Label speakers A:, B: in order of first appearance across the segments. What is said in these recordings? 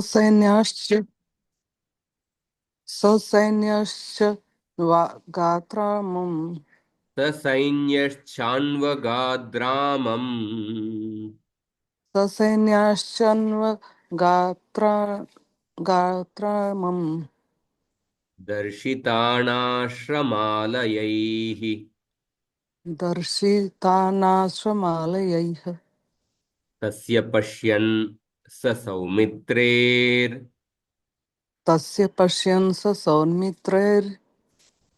A: ससैन्याश्च ससैन्यश्च गात्रमम्
B: ससैन्यश्चान्वगाद्रामम्
A: ससैन्याश्चन्व गात्र गात्रमम्
B: दर्शितानाश्रमालयैः
A: दर्शितानाश्रमालयैः
B: तस्य पश्यन् स
A: तस्य पश्यन् स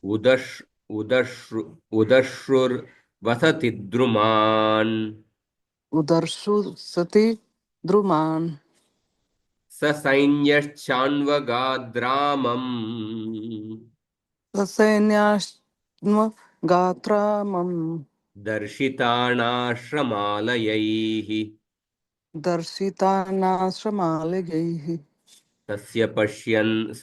B: उदश् उदश्रु उदश्रुर्वसति द्रुमान्
A: उदर्शु सति द्रुमान्
B: स सैन्यश्चान्वगाद्रामम्
A: ससैन्याश्म गात्रमम्
B: दर्शितानाश्रमालयैः
A: दर्शितानाश्रमालयैः
B: तस्य पश्यन् स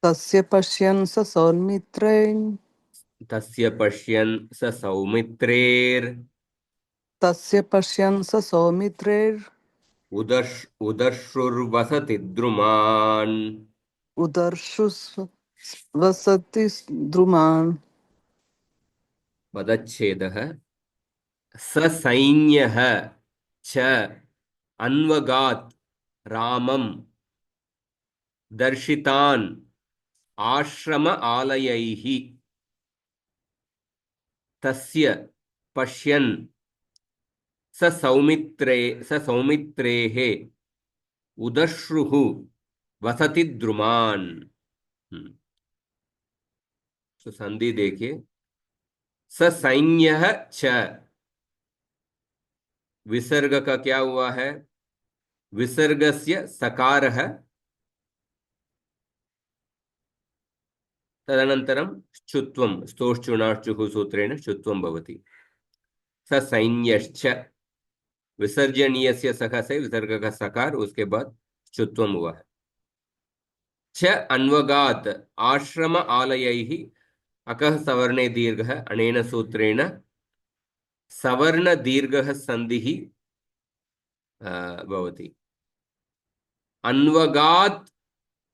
A: तस्य पश्यन् स
B: तस्य पश्यन् स
A: तस्य पश्यन् स
B: उदश्रुर्वसति द्रुमान्
A: उदर्शु वसति द्रुमान्
B: पदच्छेदः ससैन्यः च अन्वगात् रामं दर्शितान् आश्रम आलयैः तस्य पश्यन् स सौमित्रेः उदश्रुः वसति द्रुमान्। तो संधि देखिए, ससैन्यः च, विसर्ग का क्या हुआ है? विसर्गस्य सकारः तदनन्तरं च्युत्वं स्तोश्चुनाच्चुः सूत्रेण च्युत्वं भवति। ससैन्यश्च, विसर्जनीयस्य सख से विसर्ग का सकार, उसके बाद च्युत्वम हुआ है। च अन्वगात आश्रम आलयैः, अकः सवर्णे दीर्घः, अनेन सूत्रेण सवर्ण दीर्घः संधिः भवति। अन्वगात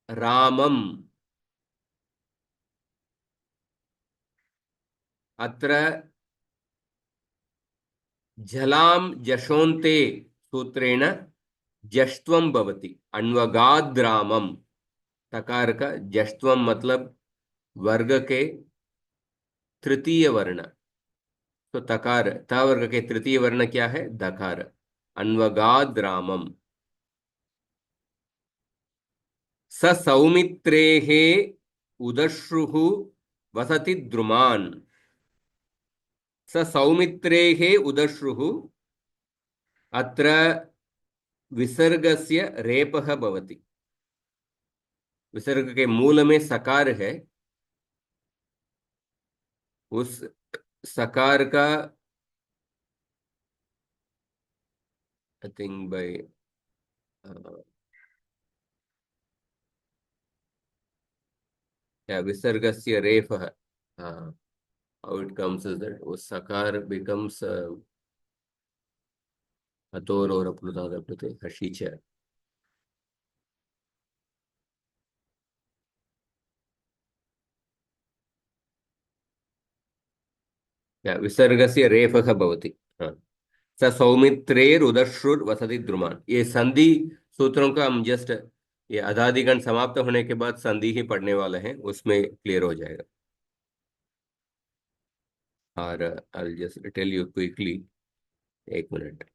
B: रामम, अत्र झलां जशोन्ते सूत्रेण जष्ट्वम भवति। अन्वगाद रामम, तकार का जष्ट्वम मतलब वर्ग के तृतीय वर्ण, तो तकार ता वर्ग के तृतीय वर्ण क्या है? दकार। अन्वगाद रामम स सौमित्रेः उदश्रुः वसति द्रुमान्। स सौमित्रेः उदश्रुः, अत्र विसर्गस्य रेपः भवति। विसर्ग के मूल में सकार है, उस सकार का आई थिंक बाय या विसर्गस्य रेफः, how it comes is that वो सकार becomes अतोर और अपनुदाद अपनुते हशीच। या विसर्गस्य रेफः भवति। हाँ, स सौमित्रेर उदश्रुर वसति द्रुमान, ये संधि सूत्रों का हम जस्ट, ये अदादिगण समाप्त होने के बाद संधि ही पढ़ने वाले हैं, उसमें क्लियर हो जाएगा। और I just tell you quickly, एक मिनट।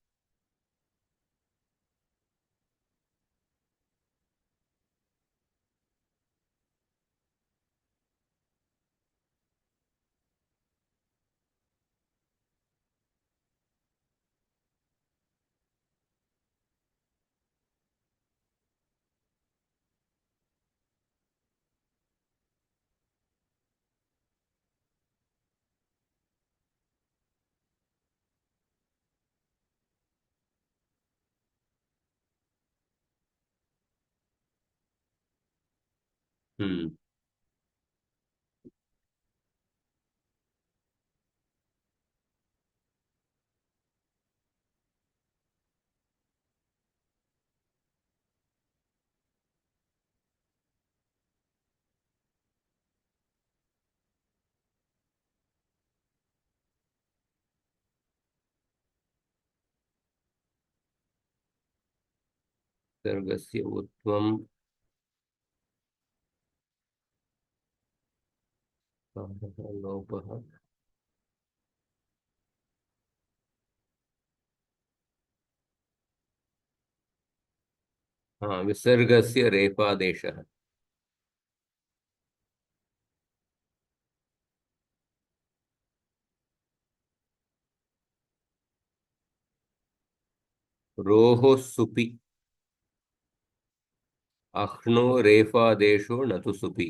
B: हम्म विसर्गस्य उत्वम लोपः। हाँ, विसर्गस्य रेफादेशः। रोः सुपि। अह्नो रेफादेशो न तु सुपि।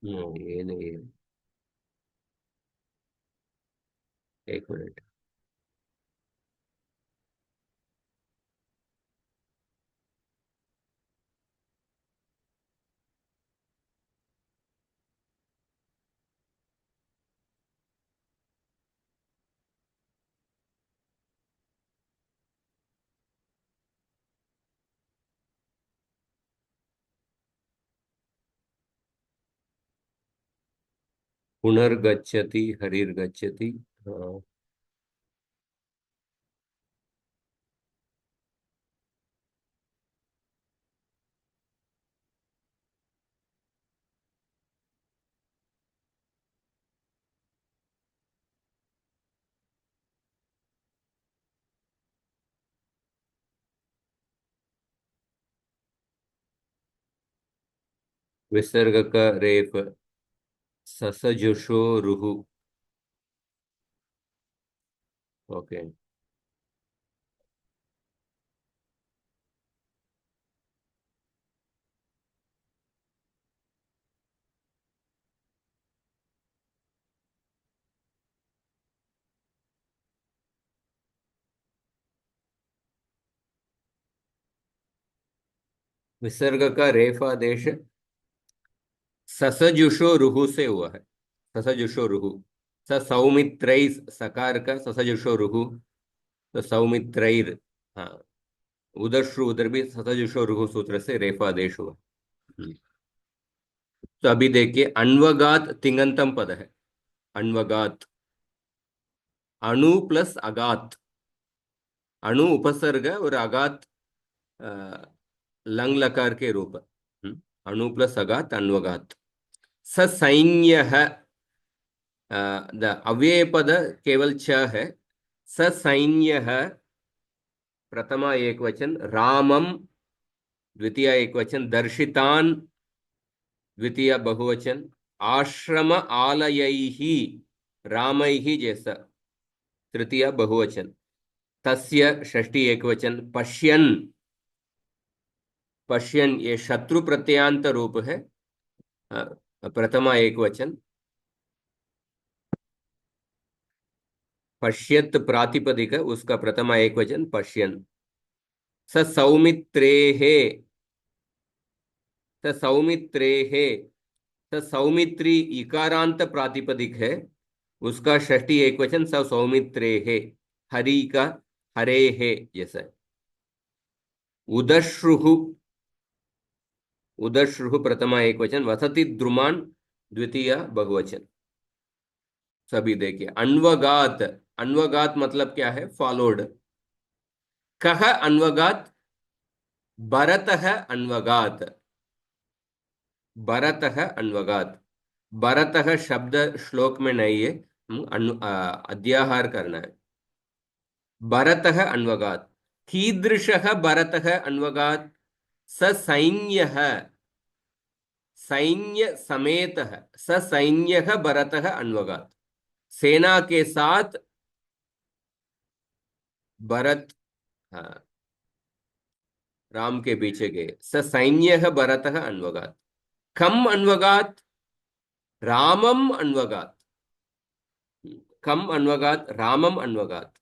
B: ये नहीं। एक मिनट। पुनर्गच्छति हरिर्गच्छति। हाँ। विसर्ग का रेफ ससजुषो रुहु। ओके। विसर्ग का रेफादेश ससजुषो रुहु से हुआ है। ससजुषो रुहु। स सौमित्रैः, सकार का ससजुषो रुहु। तो सौमित्रैर। हाँ। उधर श्रु उधर भी ससजुषो रुहु सूत्र से रेफादेश हुआ। हम्म। तो अभी देखिए, अन्वगात तिङंतम पद है। अन्वगात। अणु प्लस अगात। अणु उपसर्ग और अगात अ, लंग लकार के रूप। अणु प्लस अगात अन्वगात। स सैन्य। द अव्यय पद केवल छ है। स सैन्य प्रथमा एक वचन, रामम द्वितीय एक वचन, दर्शितान द्वितीय बहुवचन, आश्रम आलयैः रामैः जैसा तृतीय बहुवचन, तस्य षष्ठी एक वचन, पश्यन। पश्यन ये शत्रु प्रत्यांत रूप है। प्रथमा एक वचन। पश्यत प्रातिपदिक उसका प्रथमा एक वचन पश्यन। स सौमित्रेः। स सौमित्रेः। स सौमित्री इकारांत प्रातिपदिक है। उसका षष्ठी एक वचन स सौमित्रेः। हरि का हरे है जैसा है। उदश्रुः। उदश्रुः प्रथमा एक वचन, वसति द्रुमान द्वितीय बहुवचन। सभी देखिए, अन्वगात। अन्वगात मतलब क्या है? फॉलोड। कह अन्वगात। भरतः अन्वगात। भरतः अन्वगात। भरतः शब्द श्लोक में नहीं है। अध्याहार करना है। भरतः अन्वगात। कीदृशः भरतः अन्वगात? स सैन्यः। सैन्य समेतः। स सैन्यः भरतः अन्वगात। सेना के साथ भरत, हाँ, राम के पीछे गए। स सैन्यः भरतः अन्वगात। कम अन्वगात? रामम अन्वगात। कम अन्वगात रामम अन्वगात।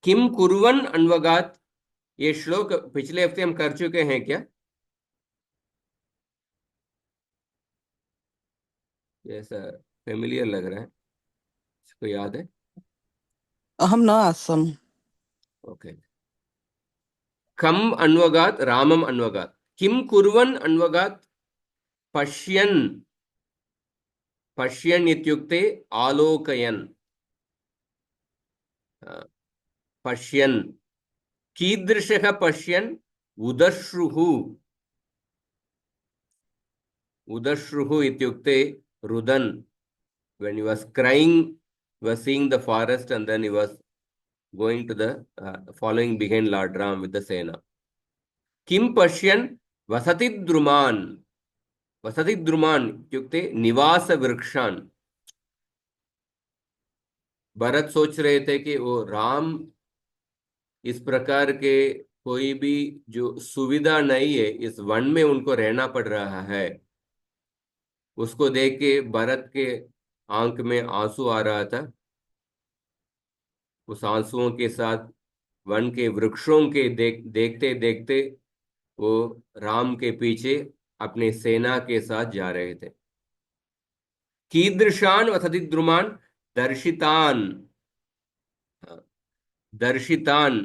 B: किम कुर्वन अन्वगात। ये श्लोक पिछले हफ्ते हम कर चुके हैं क्या? ऐसा फेमिलियर लग रहा है। इसको याद है?
A: अहम न आसम।
B: ओके। कम अन्वगात रामम अन्वगात किम कुर्वन् अन्वगात पश्यन् पश्यन् इत्युक्ते आलोकयन् पश्यन् कीदृशः पश्यन् उदश्रुः उदश्रुः इत्युक्ते रुदन् when he was crying, was seeing the forest and then he was going to the following behind Lord Ram with the Sena. Kim Pashyan Vasati Druman. Vasati Druman इत्युक्ते निवास वृक्षान. भरत सोच रहे थे कि वो राम इस प्रकार के कोई भी जो सुविधा नहीं है इस वन में उनको रहना पड़ रहा है. उसको देख के भरत के आंख में आंसू आ रहा था. उस आंसुओं के साथ वन के वृक्षों के देखते देखते वो राम के पीछे अपने सेना के साथ जा रहे थे. कीदृशान वसति द्रुमान दर्शितान. दर्शितान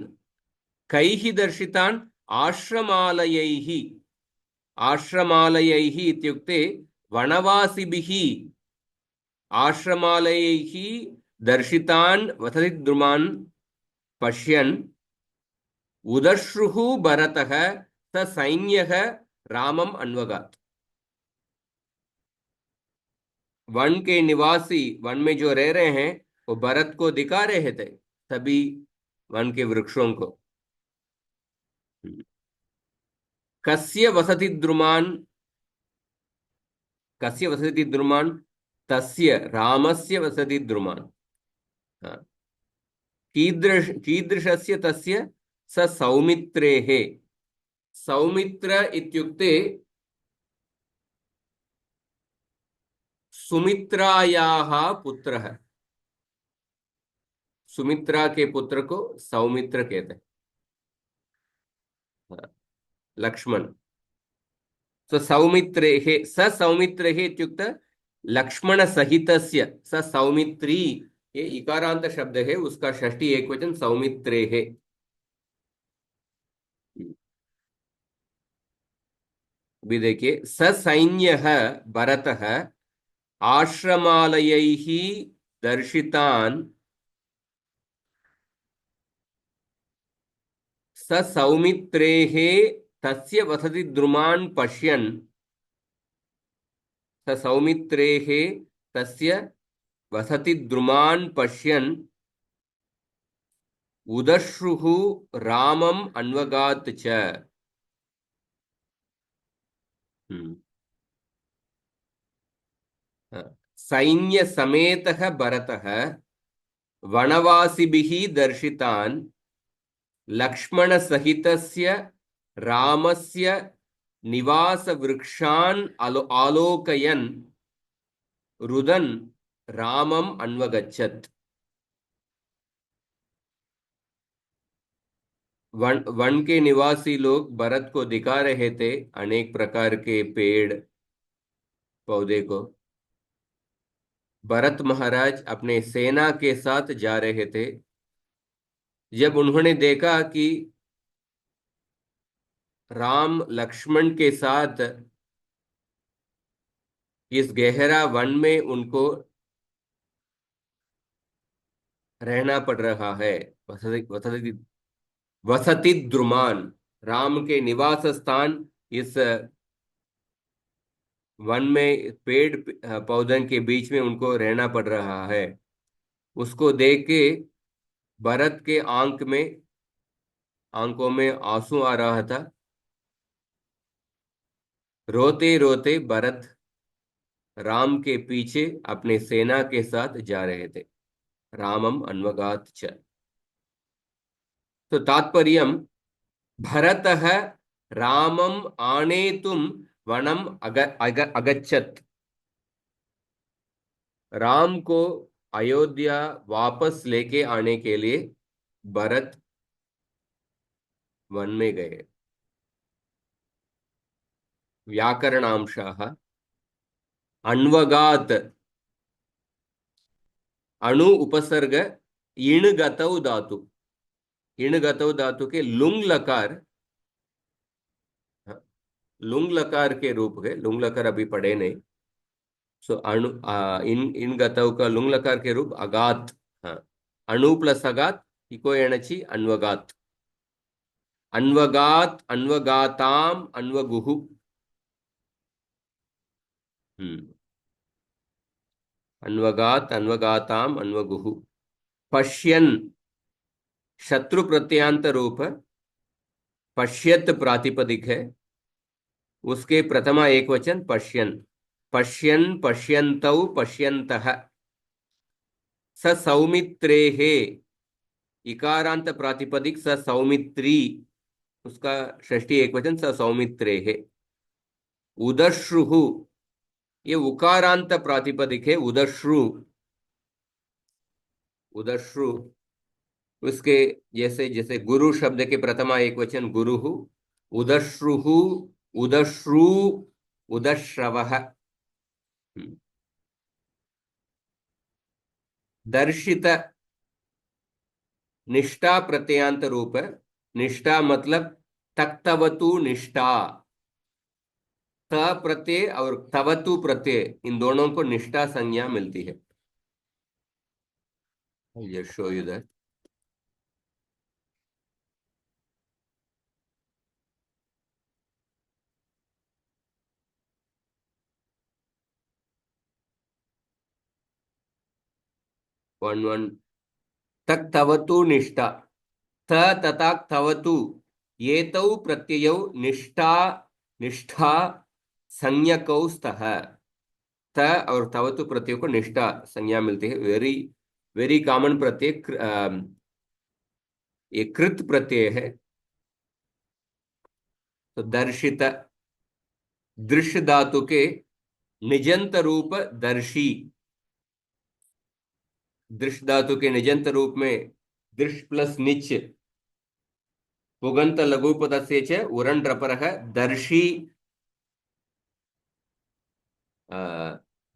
B: कैहि दर्शितान आश्रमालयैः. आश्रमालयैः इत्युक्ते वनवासिभिः. आश्रमालयैः दर्शितान वसति द्रुमान पश्यन् उदश्रुः भरतः स सैन्यः रामम अन्वगात. वन के निवासी वन में जो रह रहे हैं वो भरत को दिखा रहे थे सभी वन के वृक्षों को. कस्य वसति द्रुमान. कस्य वसति द्रुमान तस्य रामस्य वसति द्रुमान. कीदृशस्य तस्य स सौमित्रेः. सौमित्र इत्युक्ते सुमित्रायाः पुत्रः. सुमित्रा के पुत्र को सौमित्र कहते हैं. लक्ष्मण. तो सौमित्रेः स सौमित्रेः इत्युक्ते लक्ष्मण सहितस्य स सौमित्री. ये इकारांत शब्द है उसका षष्ठी एकवचन सौमित्रेः. भी देखिए स सैन्यः भरतः आश्रमालयैः दर्शितान् स सौमित्रेः तस्य वसति द्रुमान् पश्यन्. स सौमित्रेः तस्य वसति द्रुमान् पश्यन् उदश्रुः रामम् अन्वगात् च. सैन्य समेतः भरतः वनवासिभिः दर्शितान् लक्ष्मण सहितस्य रामस्य निवास वृक्षान् आलोकयन् रुदन् रामम् अन्वगच्छत्. वन के निवासी लोग भरत को दिखा रहे थे अनेक प्रकार के पेड़ पौधे को. भरत महाराज अपने सेना के साथ जा रहे थे. जब उन्होंने देखा कि राम लक्ष्मण के साथ इस गहरा वन में उनको रहना पड़ रहा है. वसति द्रुमान राम के निवास स्थान इस वन में पेड़ पौधों के बीच में उनको रहना पड़ रहा है. उसको देख के भरत के आंखों में आंसू आ रहा था. रोते रोते भरत राम के पीछे अपने सेना के साथ जा रहे थे. रामम अन्वगात च. तो तात्पर्यम भरतः रामम आनेतुम वनम अगच्छत्. राम को अयोध्या वापस लेके आने के लिए भरत वन में गए. व्याकरणांशाः अन्वगात अणु उपसर्ग इण गतौ धातु. इण गतौ धातु के लुंग लकार लुंग लकार के रूप है, लुंग लकार अभी पढ़े नहीं। सो अणु इन इन गतव का लुंग लकार के रूप अगात। हाँ, अणु प्लस अगात इको एणची अन्वगात। अन्वगात अन्वगाताम अन्वगुहु। अन्वगात अन्वगाताम अन्वगुहु। पश्यन शत्रु प्रत्यांत रूप पश्यत प्रातिपदिक है, उसके प्रथमा एक वचन पश्यन। पश्यन पश्यन्तौ पश्यन्तः। स सौमित्रेः इकारांत प्रातिपदिक स सौमित्री, उसका षष्ठी एक वचन स सौमित्रेः। उदश्रुः, ये उकारांत प्रातिपदिक है उदश्रु। उदश्रु, उसके जैसे जैसे गुरु शब्द के प्रथमा एक वचन गुरु, उदश्रुः उदश्रु उदश्रवः। दर्शित निष्ठा प्रत्ययांत रूप है। निष्ठा मतलब तक्तवतु निष्ठा। त प्रत्यय और तवतु प्रत्यय, इन दोनों को निष्ठा संज्ञा मिलती है। ये शो यू दैट 1 तक तवतु निष्ठा। त तथा तवतु ये तौ प्रत्ययौ निष्ठा निष्ठा संज्ञकौ स्तः। त और तवतु प्रत्यय को निष्ठा संज्ञा मिलती है। वेरी वेरी कॉमन प्रत्यय ये कृत प्रत्यय है। तो दर्शित दृश्य धातु के निजंत रूप दर्शी। दृश्य धातु के निजंत रूप में दृश्य प्लस निच पुगंत लघुपदस्य च उरन रपरः दर्शी।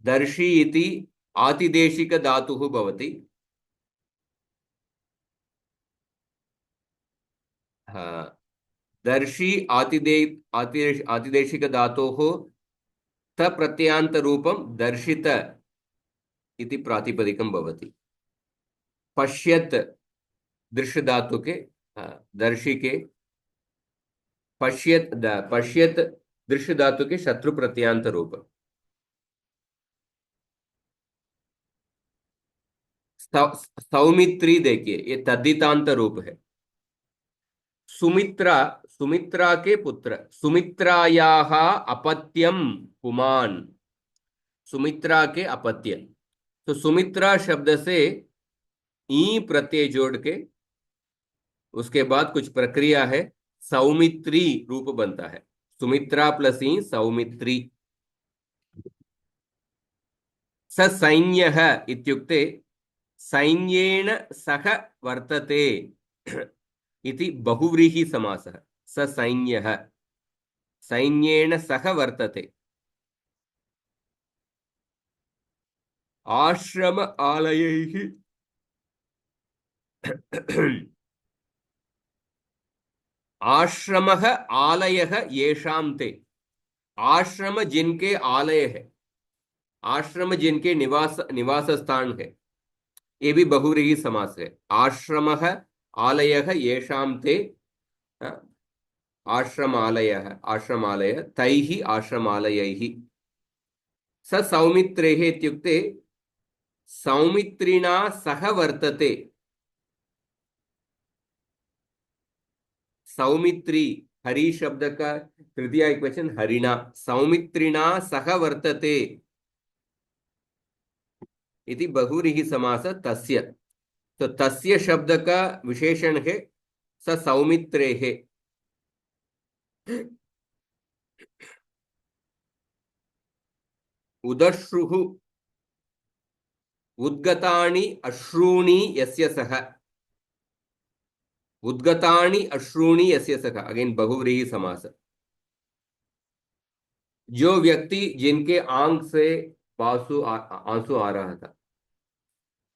B: दर्शी इति आतिदेशिक धातुः भवति। दर्शी आतिदेशिक धातोः त प्रत्ययान्त रूपं दर्शित इति प्रातिपदिकं भवति। पश्यत दृश्य धातु के दर्शी के पश्यत दृश्य धातु के शत्रु प्रत्ययान्त रूप। सौमित्री देखिए, ये तद्धितांत रूप है। सुमित्रा, सुमित्रा के पुत्र, सुमित्रायाः अपत्यम पुमान, सुमित्रा के अपत्य। तो सुमित्रा शब्द से ई प्रत्यय जोड़ के उसके बाद कुछ प्रक्रिया है, सौमित्री रूप बनता है। सुमित्रा प्लस ई सौमित्री। स सैन्यः इत्युक्ते सैन्येन सह वर्तते इति बहुव्रीहि समासः। स सैन्यः सैन्येन सह वर्तते। आश्रम आलयैः आश्रमः आलयः येषां ते। आश्रम जिनके आलय है, आश्रम जिनके निवास निवास स्थान है, ये भी बहुव्रीहि समास है। आश्रमः आलयः येषां ते आश्रमालयः आश्रमालय तैः आश्रमालयैः। स सौमित्रेः इत्युक्ते सौमित्रिणा सह वर्तते। सौमित्री हरि शब्द का तृतीया एक वचन हरिणा। सौमित्रिणा सह वर्तते इति बहुव्रीहि समास तस्य। तो तस्य शब्द का विशेषण है स सौमित्रेः। उदश्रुः उद्गतानि अश्रूणि यस्य सः। उद्गतानि अश्रूणि यस्य सः, अगेन बहुव्रीहि समास। जो व्यक्ति जिनके आंख से आंसू आ रहा था,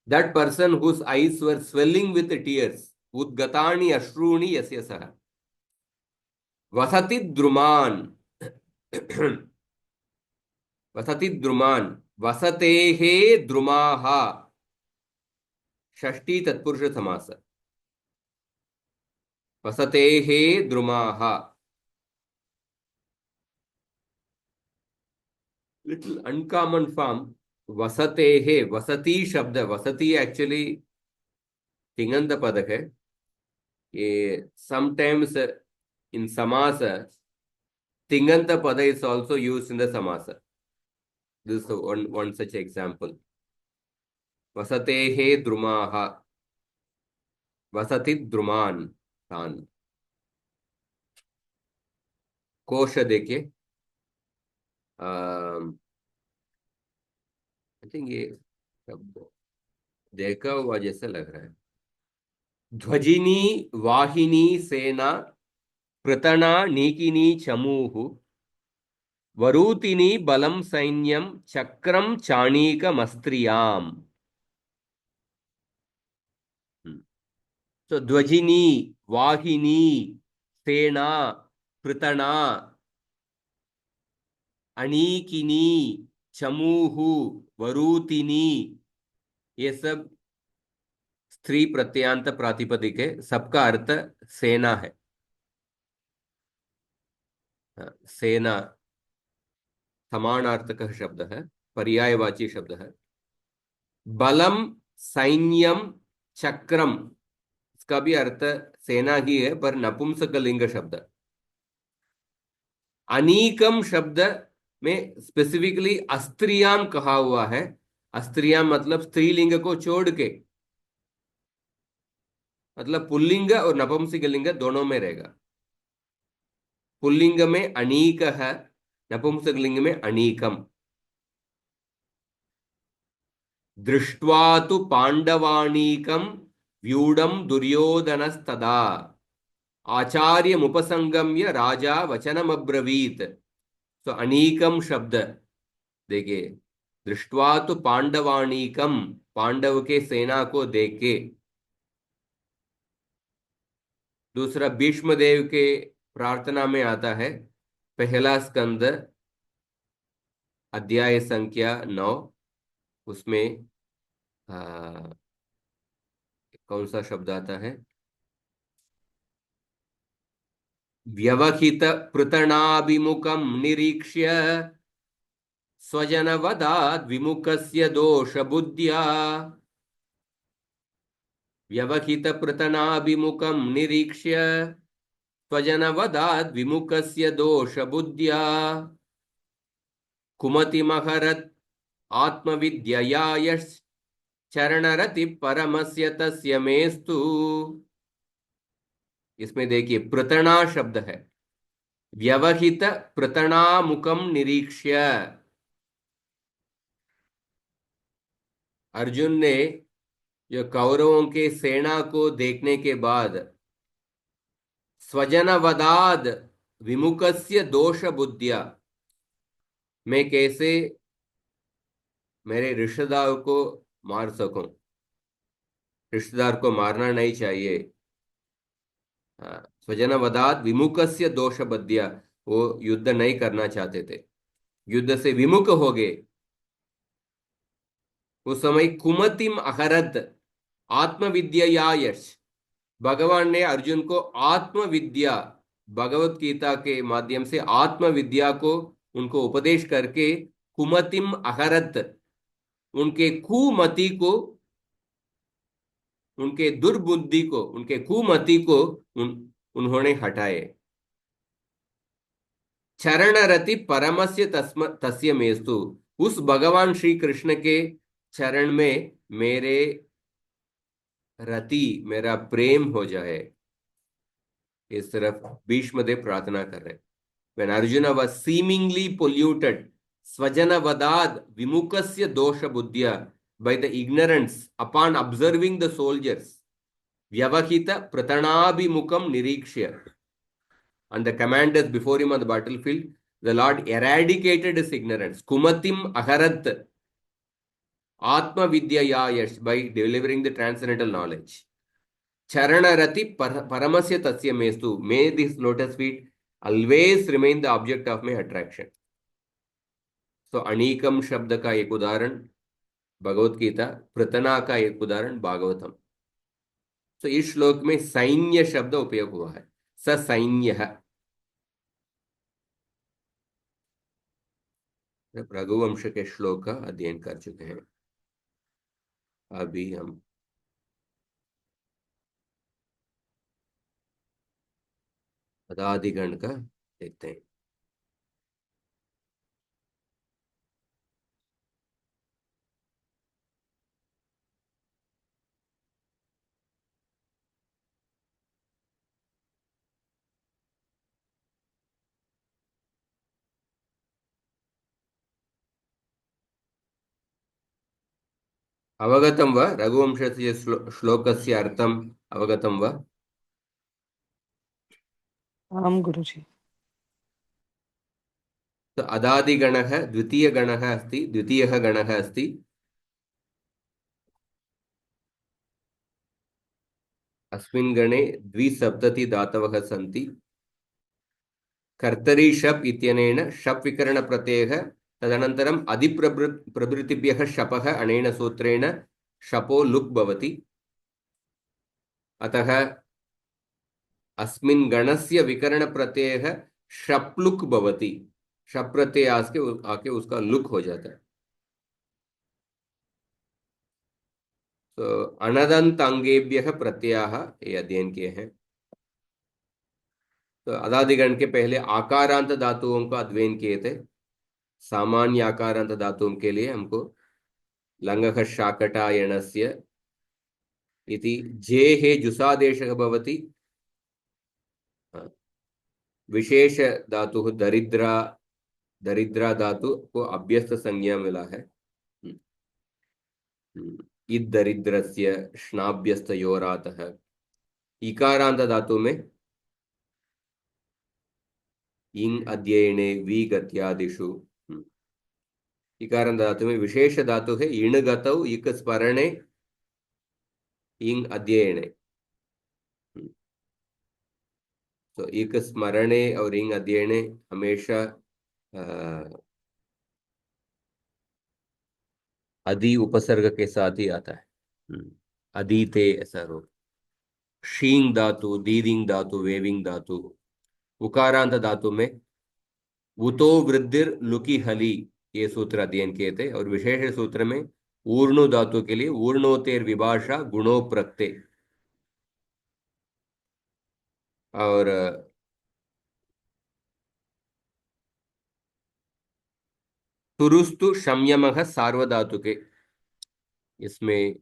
B: that person whose eyes were swelling with tears, उद्गतानि अश्रूणि यस्य सः। वसति द्रुमान, वसति द्रुमान् वसतेः द्रुमाः षष्ठी तत्पुरुष समास वसतेः द्रुमाः लिटिल अनकॉमन फॉर्म वसतेः वसती शब्द वसती एक्चुअली तिङन्त पद है ये समटाइम्स इन समास तिङन्त पद is also used in the samasa. This is one such example. वसतेः द्रुमाः वसति द्रुमान् तान् कोश देखिए आई थिंक ये शब्द देखा हुआ जैसा लग रहा है ध्वजिनी वाहिनी सेना पृतना नीकिनी चमूः वरूतिनी बलं सैन्यं चक्रं चाणीकमस्त्रियाम् तो ध्वजिनी वाहिनी सेना पृतना अनीकिनी चमूह वरूतिनी ये सब स्त्री प्रत्ययांत प्रातिपदिक है सबका अर्थ सेना है सेना समानार्थक शब्द है पर्यायवाची शब्द है बलम सैन्यम चक्रम इसका भी अर्थ सेना ही है पर नपुंसकलिंग शब्द अनीकम शब्द में स्पेसिफिकली अस्त्रियाम कहा हुआ है अस्त्रियाम मतलब स्त्रीलिंग को छोड़ के मतलब पुल्लिंग और नपुंसकलिंग दोनों में रहेगा पुल्लिंग में अनीक है नपुंसकलिंग में अनीकम दृष्ट्वा तु पांडवानीकम व्यूढ़म दुर्योधनस्तदा आचार्य मुपसंगम्य राजा वचनमब्रवीत तो अनीकम शब्द देखिए दृष्ट्वा तो पांडवानीकम पांडव के सेना को देख के दूसरा भीष्मदेव के प्रार्थना में आता है पहला स्कंद अध्याय संख्या 9 उसमें कौन सा शब्द आता है व्यवहित पृतनाभिमुखं निरीक्ष्य स्वजनवदाद् विमुखस्य दोषबुद्ध्या व्यवहित पृतनाभिमुखं निरीक्ष्य स्वजनवदाद् विमुखस्य दोषबुद्ध्या कुमतिमहरत् आत्मविद्यया यश्चरणरति परमस्य तस्य मेस्तु इसमें देखिए पृतना शब्द है व्यवहित पृतनामुखम निरीक्ष्य अर्जुन ने जो कौरवों के सेना को देखने के बाद स्वजनवदाद विमुखस्य दोष बुद्धिया मैं कैसे मेरे रिश्तेदार को मार सकूं रिश्तेदार को मारना नहीं चाहिए स्वजनवदात विमुखस्य दोष बद्या वो युद्ध नहीं करना चाहते थे युद्ध से विमुख हो गए उस समय कुमतिम अहरत आत्मविद्या यश भगवान ने अर्जुन को आत्मविद्या भगवत गीता के माध्यम से आत्मविद्या को उनको उपदेश करके कुमतिम अहरत उनके कुमति को उनके दुर्बुद्धि को उनके कुमति को उन्होंने हटाए चरण रति परमस्य तस्य मेस्तु उस भगवान श्री कृष्ण के चरण में मेरे रति मेरा प्रेम हो जाए इस तरफ भीष्मदेव प्रार्थना कर रहे when Arjuna was seemingly polluted स्वजनवदाद विमुखस्य दोष बुद्धिया by the ignorance upon observing the soldiers vyavahita pratanabhimukam nirikshya and the commanders before him on the battlefield the Lord eradicated his ignorance kumatim aharat atma vidyaya yash by delivering the transcendental knowledge charana rati paramasya tasya mestu may this lotus feet always remain the object of my attraction. तो अनीकम शब्द का एक उदाहरण भगवत गीता, पृतना का एक उदाहरण भागवतम। तो इस श्लोक में सैन्य शब्द उपयोग हुआ है, ससैन्य। रघुवंश के श्लोक का अध्ययन कर चुके हैं। अभी हम पदादिगण का देखते हैं। अवगतं वा रघुवंशस्य श्लोकस्य अर्थम् अवगतं वा?
A: आम गुरुजी।
B: तो अदादिगणः द्वितीयगणः अस्ति, द्वितीयः गणः अस्ति। अस्मिन् गणे द्विसप्तति धातवः सन्ति। कर्तरी शप् इत्यनेन शप् विकरण प्रत्ययः, तदनन्तरम् अधिप्रभृतिभ्यः शपः अनेन सूत्रेण शपो लुक् भवति। अतः अस्मिन् गणस्य विकरण प्रत्ययः शप् लुक् भवति। शप् प्रत्यय आके उसका लुक् हो जाता है। तो अनदंत अंगेभ्यः प्रत्ययाः ये अध्ययन किए हैं। तो अदादिगण के पहले आकारांत धातुओं का अध्ययन किए थे। सामान्य आकारांत धातुओं के लिए हमको लङ्गः शाकटायनस्य इति जेः जुसादेशः भवति। विशेष धातु दरिद्रा, दरिद्रा धातु को अभ्यस्त संज्ञा मिला है। इद दरिद्रस्य श्नाभ्यस्तयोरातः। इकारांत धातु में इंग अध्ययने वी गत्यादिषु। इकारांत धातु में विशेष धातु है इण गतौ इक स्मरणे इंग अध्ययने। तो एक स्मरणे और इंग अध्ययने हमेशा अधि उपसर्ग के साथ ही आता है। अधीते ऐसा रूप। शींग धातु, दीदिंग धातु, वेविंग धातु। उकारांत धातु में उतो वृद्धिर लुकी हली, ये सूत्र अध्ययन किए थे। और विशेष सूत्र में ऊर्णु धातु के लिए ऊर्णोतेर विभाषा गुणो प्रत्यय। और तुरुस्तु संयमः सार्वधातुके, इसमें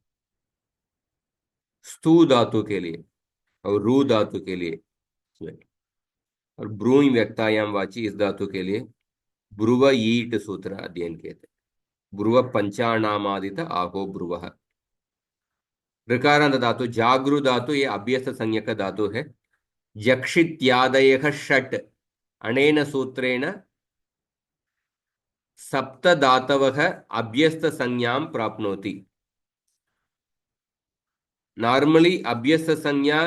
B: स्तु धातु के लिए और रू धातु के लिए, और ब्रूई व्यक्तायाम वाची इस धातु के लिए ब्रुव ईट सूत्र अध्ययन किए थे। ब्रुव पंचानामादित आहो ब्रुव। ऋकारांत धातु जागृ धातु, ये अभ्यस्त संज्ञक धातु है। जक्षित्यादयः षट् अनेन सूत्रेण सप्त धातवः अभ्यस्त संज्ञां प्राप्नोति। नॉर्मली अभ्यस्त संज्ञा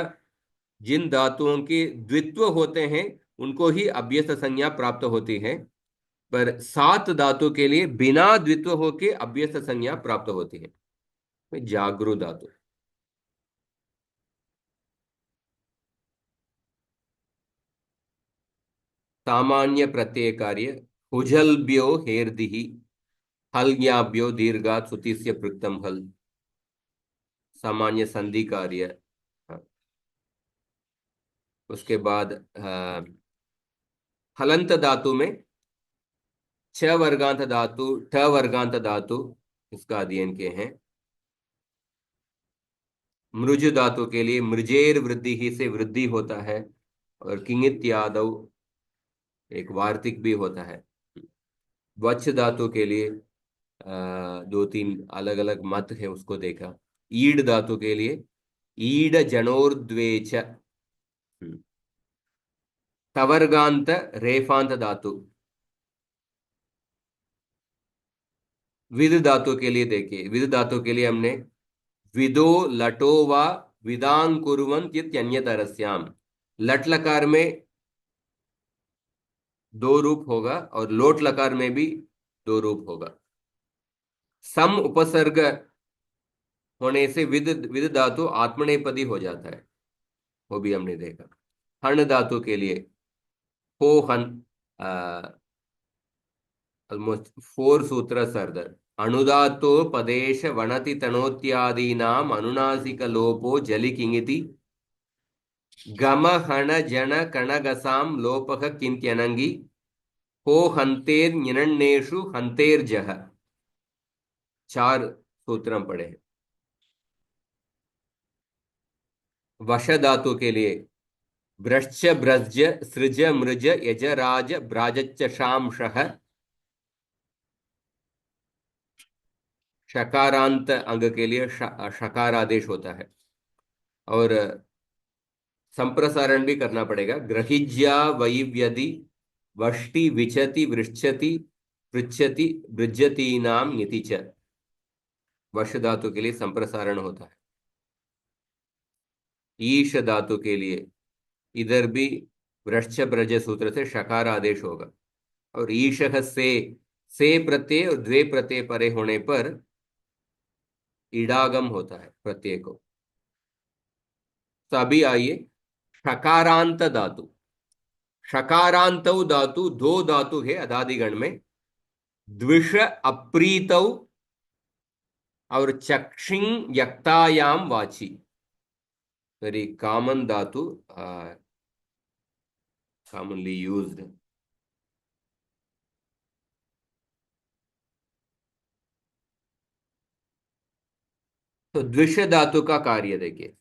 B: जिन धातुओं के द्वित्व होते हैं उनको ही अभ्यस्त संज्ञा प्राप्त होती है, पर सात धातु के लिए बिना द्वित्व होके अभ्यस्त संज्ञा प्राप्त होती है। जागृ धातु। सामान्य प्रत्यय कार्य हुजल्भ्यो हेर्दिः हल्ज्ञाभ्यो दीर्घात् सुतिस्य पृक्तम हल। सामान्य संधि कार्य। हाँ। उसके बाद हलंत धातु में छ वर्गांत धातु, ठ वर्गांत धातु, इसका अध्ययन किए हैं। मृज धातु के लिए मृजेर वृद्धि ही से वृद्धि होता है, और किंगित यादव एक वार्तिक भी होता है। वच्छ धातु के लिए दो तीन अलग अलग मत है, उसको देखा। ईड धातु के लिए ईड जनोर्द्वेच। तवर्गांत रेफांत धातु। विद धातु के लिए देखिए, विद धातु के लिए हमने विदो लटो व विदांकुर्वन्त इत्यन्यतरस्याम। लट लकार में दो रूप होगा, और लोट लकार में भी दो रूप होगा। सम उपसर्ग होने से विद विद धातु आत्मनेपदी हो जाता है, वो भी हमने देखा। हण धातु के लिए हो हन, ऑलमोस्ट फोर सूत्र सरदर। अणुधातो पदेश वणति तनोत्यादीनाम अनुनासिक लोपो जलि किंगिति गम हण जन कणगसाम लोपः किंत्यनंगी हो हंतेर निरण्येषु हंतेर जह। चार सूत्र हम पढ़े हैं। वश धातु के लिए भ्रश्च भ्रज सृज मृज यज राज भ्राजच्च शामशः। शकारांत अंग के लिए शकार आदेश होता है। और संप्रसारण भी करना पड़ेगा। ग्रहिज्या वैव्यदि वष्टि विचति वृक्षति पृच्छति बृज्यति नाम नीति च। वश धातु के लिए संप्रसारण होता है। ईश धातु के लिए इधर भी वृश्च ब्रज सूत्र से शकार आदेश होगा। और ईशः से प्रत्यय और द्वे प्रत्यय परे होने पर इडागम होता है प्रत्यय को। तो अभी आइए शकारांत धातु। शकारांत धातु दो धातु है अदादिगण में, द्विष अप्रीतौ और चक्षिंग यक्तायाम वाची। वेरी कॉमन धातु, कॉमनली यूज्ड। तो द्विष धातु का कार्य देखिए।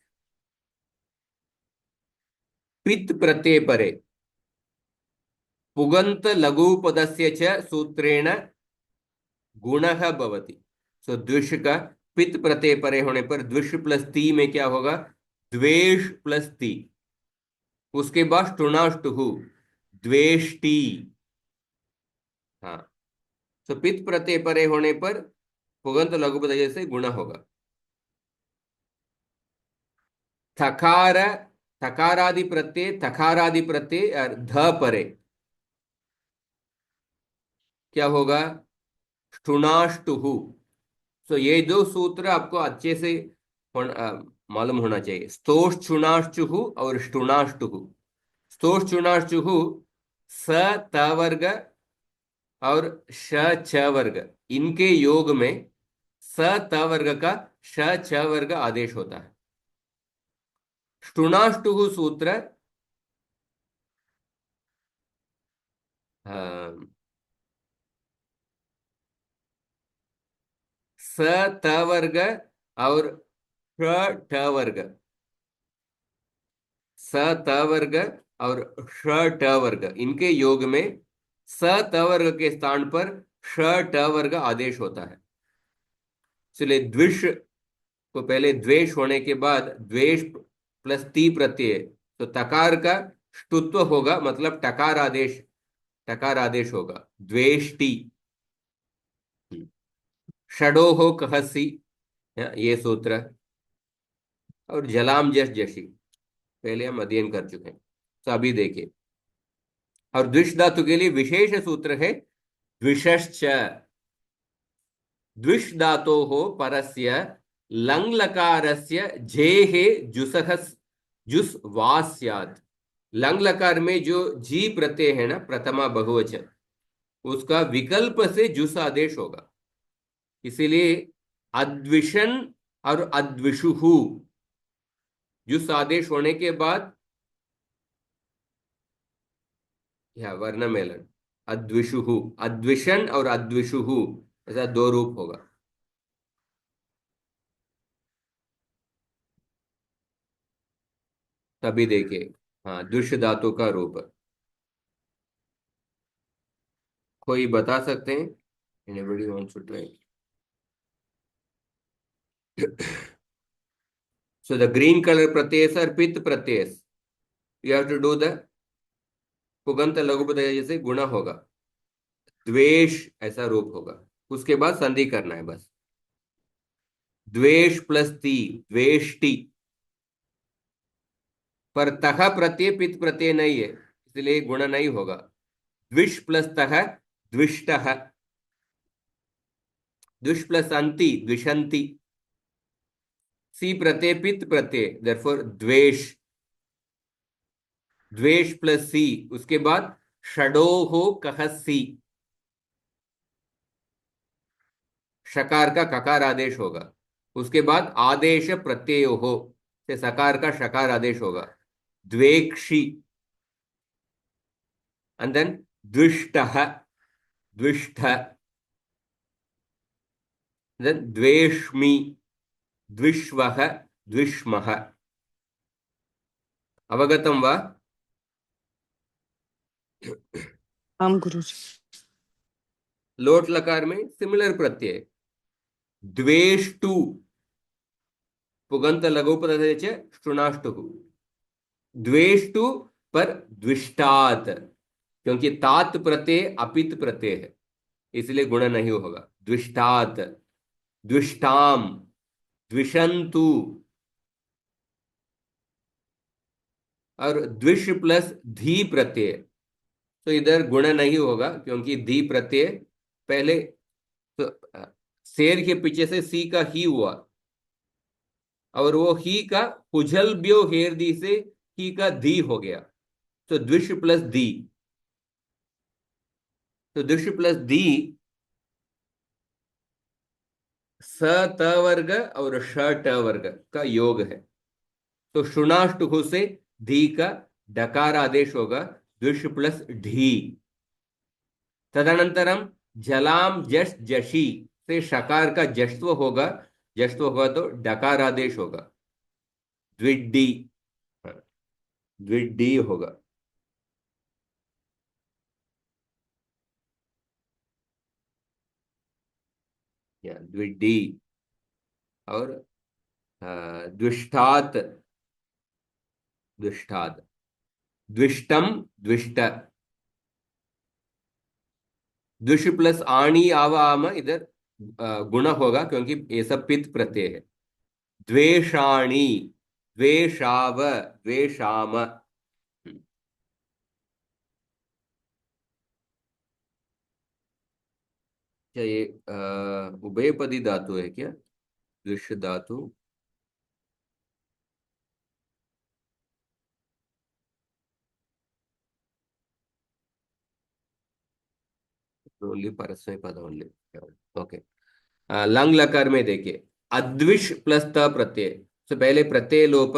B: पित प्रत्यय परे पुगंत लघुपदस्य च सूत्रेण गुणः भवति। सो द्विष का पित प्रत्यय परे होने पर द्विष प्लस ती में क्या होगा? द्वेष प्लस ती। उसके बाद टुणाष्टुहु द्वेष्टि। हाँ, तो पित प्रत्यय परे होने पर पुगंत लघुपद जैसे गुण होगा। थकार थकारादि प्रत्यय और ध परे क्या होगा? टुणाष्टुहु। तो ये दो सूत्र आपको अच्छे से मालूम होना चाहिए। स्तोष्णुनाष्टुहु और ष्टुनाष्टुहु। स्तोष्णुनाष्टुहु स त वर्ग और श छ वर्ग, इनके योग में स त वर्ग का श छ वर्ग आदेश होता है। ष्टुनाष्टुहु सूत्र स त वर्ग और ष ठ वर्ग, स त वर्ग और ष ट वर्ग, इनके योग में स त वर्ग के स्थान पर ष ट वर्ग आदेश होता है। इसलिए द्विष को पहले द्वेष होने के बाद द्वेष प्लस ती प्रत्यय, तो तकार का ष्टुत्व होगा, मतलब टकार आदेश होगा द्वेष्टि। षडो हो कहसी, ये सूत्र। और जलाम जस जशी पहले हम अध्ययन कर चुके हैं, तो अभी देखिए। और द्विष धातु के लिए विशेष सूत्र है द्विषश्च। द्विष धातो हो परस्य लंग लकारस्य झेहे जुसह जुस वास्यात्। लंग लकार में जो जी प्रत्यय है ना, प्रथमा बहुवचन, उसका विकल्प से जुस आदेश होगा। इसीलिए अद्विषन और अद्विषुहु जुस आदेश होने के बाद या वर्ण मेलन अद्विषुहु, अद्विषण और अद्विषुहु, ऐसा दो रूप होगा। तभी देखिए, हाँ, द्विष धातु का रूप कोई बता सकते हैं? Anybody wants to try? So the green color pratyas are pit pratyas. You have to do the पुगंत लघुपद जैसे गुणा होगा, द्वेष ऐसा रूप होगा। उसके बाद संधि करना है बस। द्वेष प्लस ती द्वेष्टि। पर तह प्रत्यय पित प्रत्यय नहीं है, इसलिए गुण नहीं होगा। द्विष प्लस तः द्विष्टः, द्विष प्लस अंति द्विषंति, सी प्रत्यय पित प्रत्यय देयरफॉर द्वेष, द्वेष प्लस सी, उसके बाद षडोहो कहसी, शकार का ककार आदेश होगा, उसके बाद आदेश प्रत्ययो हो से सकार का शकार आदेश होगा, द्वेक्षी, एंड देन द्विष्टः, द्विष्ट, देन द्वेष्मि, द्विष्वः, द्विष्मः। अवगतं वा?
A: आम गुरुजी।
B: लोट लकार में सिमिलर प्रत्यय, द्वेष्टु, पुगंत लघुपद शुनाष्टु, द्वेष्टु पर द्विष्टात, क्योंकि तात प्रत्यय अपित प्रत्यय है, इसलिए गुण नहीं होगा, द्विष्टात, द्विष्टाम, द्विषंतु, और द्विष प्लस धी प्रत्यय, तो इधर गुण नहीं होगा क्योंकि धी प्रत्यय पहले, तो शेर के पीछे से सी का ही हुआ, और वो ही का कुझल ब्यो हेर दी से ही का धी हो गया, तो द्विष प्लस दी, तो द्विष प्लस दी स त वर्ग और श ट वर्ग का योग है, तो शुनाष्टुहु से धी का डकार आदेश होगा, द्विष प्लस ढी। तदनंतरम जलाम जश जशी से शकार का जश्व होगा, जश्व होगा तो डकार आदेश होगा, द्विड्डी, द्विड्डी होगा। या द्विड्डी, और द्विष्टात, द्विष्टात, द्विष्टम, द्विष्ट, द्विष प्लस आणी आव आम, इधर गुण होगा क्योंकि ये सब पित प्रत्यय है, द्वेषाणी, द्वेषाव, द्वेषाम। क्या ये उभयपदी धातु है क्या, द्विष धातु? ओनली परस्मैपद ओनली, ओके। लंग लकार में देखिए, अद्विष प्लस त प्रत्यय से पहले प्रत्यय लोप,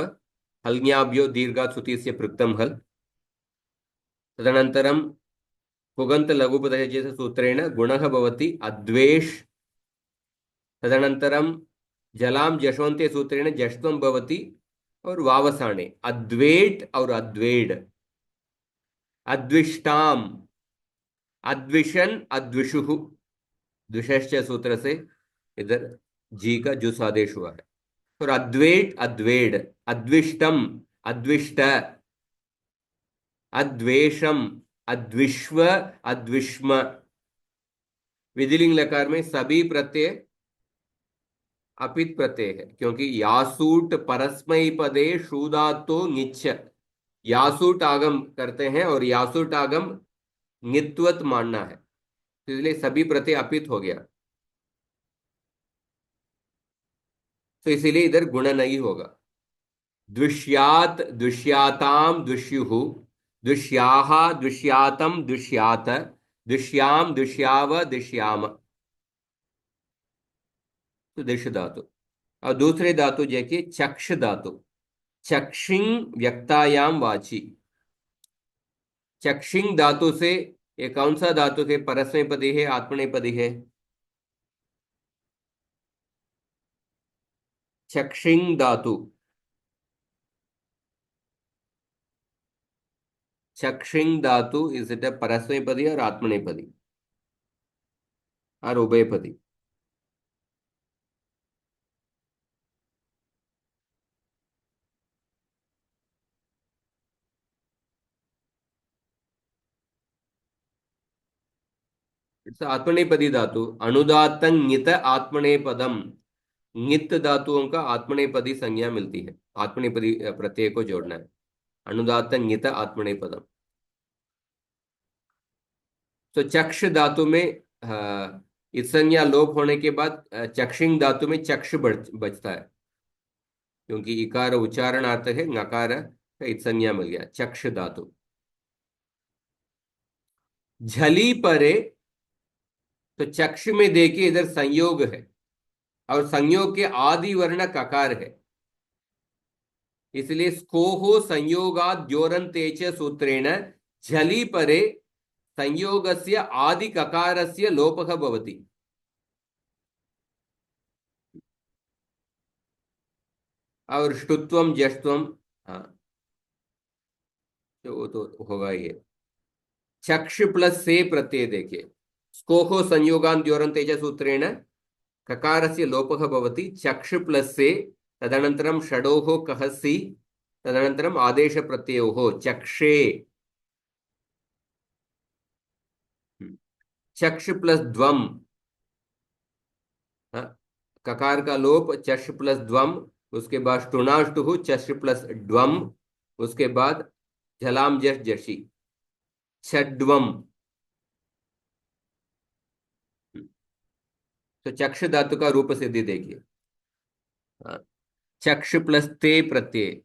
B: हल्न्याभ्यो दीर्घात् सुतीस्य पृक्तम हल, तदनन्तरम पुगंत लघुपदस्य सूत्रेण गुणः भवति अद्वेष, तदनन्तरम जलाम जशोन्ते सूत्रेण जश्त्वं भवति, और वावसाने अद्वेट और अद्वेड, अद्विष्टाम, अद्विशन, अद्विषुः, द्विषश्च सूत्र से इधर जी का जुस आदेश हुआ है, और अद्वेट, अद्वेड, अद्विष्टम, अद्विष्ट, अद्वेषम, अद्विश्व, अद्विष्म। विधिलिंग लकार में सभी प्रत्यय अपित प्रत्यय है, क्योंकि यासूट परस्मई पदे शूदातो निच्छ, यासूट आगम करते हैं और यासूट आगम नित्वत मानना है, तो इसलिए सभी प्रत्यय अपित हो गया, तो इसीलिए इधर गुण नहीं होगा। द्विष्यात, द्विष्याताम, द्विष्युः, द्विष्याः, द्विष्यातम, द्विष्यात, द्विष्याम, द्विष्याव, द्विष्याम, तो दिश धातु। और दूसरे धातु जैसे चक्ष धातु, चक्षिंग व्यक्तायाम वाची, चक्षिंग धातु से ये कौन सा धातु है, परस्मैपदी है, आत्मनेपदी है? चक्षिंग धातु, चक्षिंग धातु इज इट अ परस्मैपदी और आत्मनेपदी और उभयपदी? इट्स आत्मनेपदी धातु, अनुदातं ङित आत्मनेपदम, ङित धातुओं का आत्मनेपदी संज्ञा मिलती है, आत्मनेपदी प्रत्यय को जोड़ना है, अनुदातं ङित आत्मनेपदम। तो चक्ष धातु में इत्संज्ञा लोप होने के बाद चक्षिंग धातु में चक्ष बचता है, क्योंकि इकार उच्चारण आते हैं, नकार का इत्संज्ञा मिल गया, चक्ष धातु। झली परे, तो चक्ष में देखिए इधर संयोग है, और संयोग के आदि वर्ण ककार है, इसलिए स्कोहो संयोगात द्योरन्ते च सूत्रेण झली परे संयोगस्य आदि ककारस्य लोपः भवति। और ष्टुत्वम जष्टुम, हाँ, तो वो तो होगा ही है। चक्ष प्लस से प्रत्यय देखिए, स्कोहो संयोगान द्योरं तेज सूत्रेण ककारस्य लोपः भवति, चक्ष प्लस से, तदनन्तरं षडोः कहसि, तदनन्तरम् आदेश प्रत्ययोः चक्षे। चक्ष प्लस ध्वम, हाँ, ककार का लोप, चक्ष प्लस ध्वम, उसके बाद ष्टुनाष्टुः चक्ष प्लस ड्वम, उसके बाद झलाम जश जशी, षड्वम। तो चक्ष धातु का रूप सिद्धि देखिए, हाँ, चक्ष प्लस ते प्रत्यय,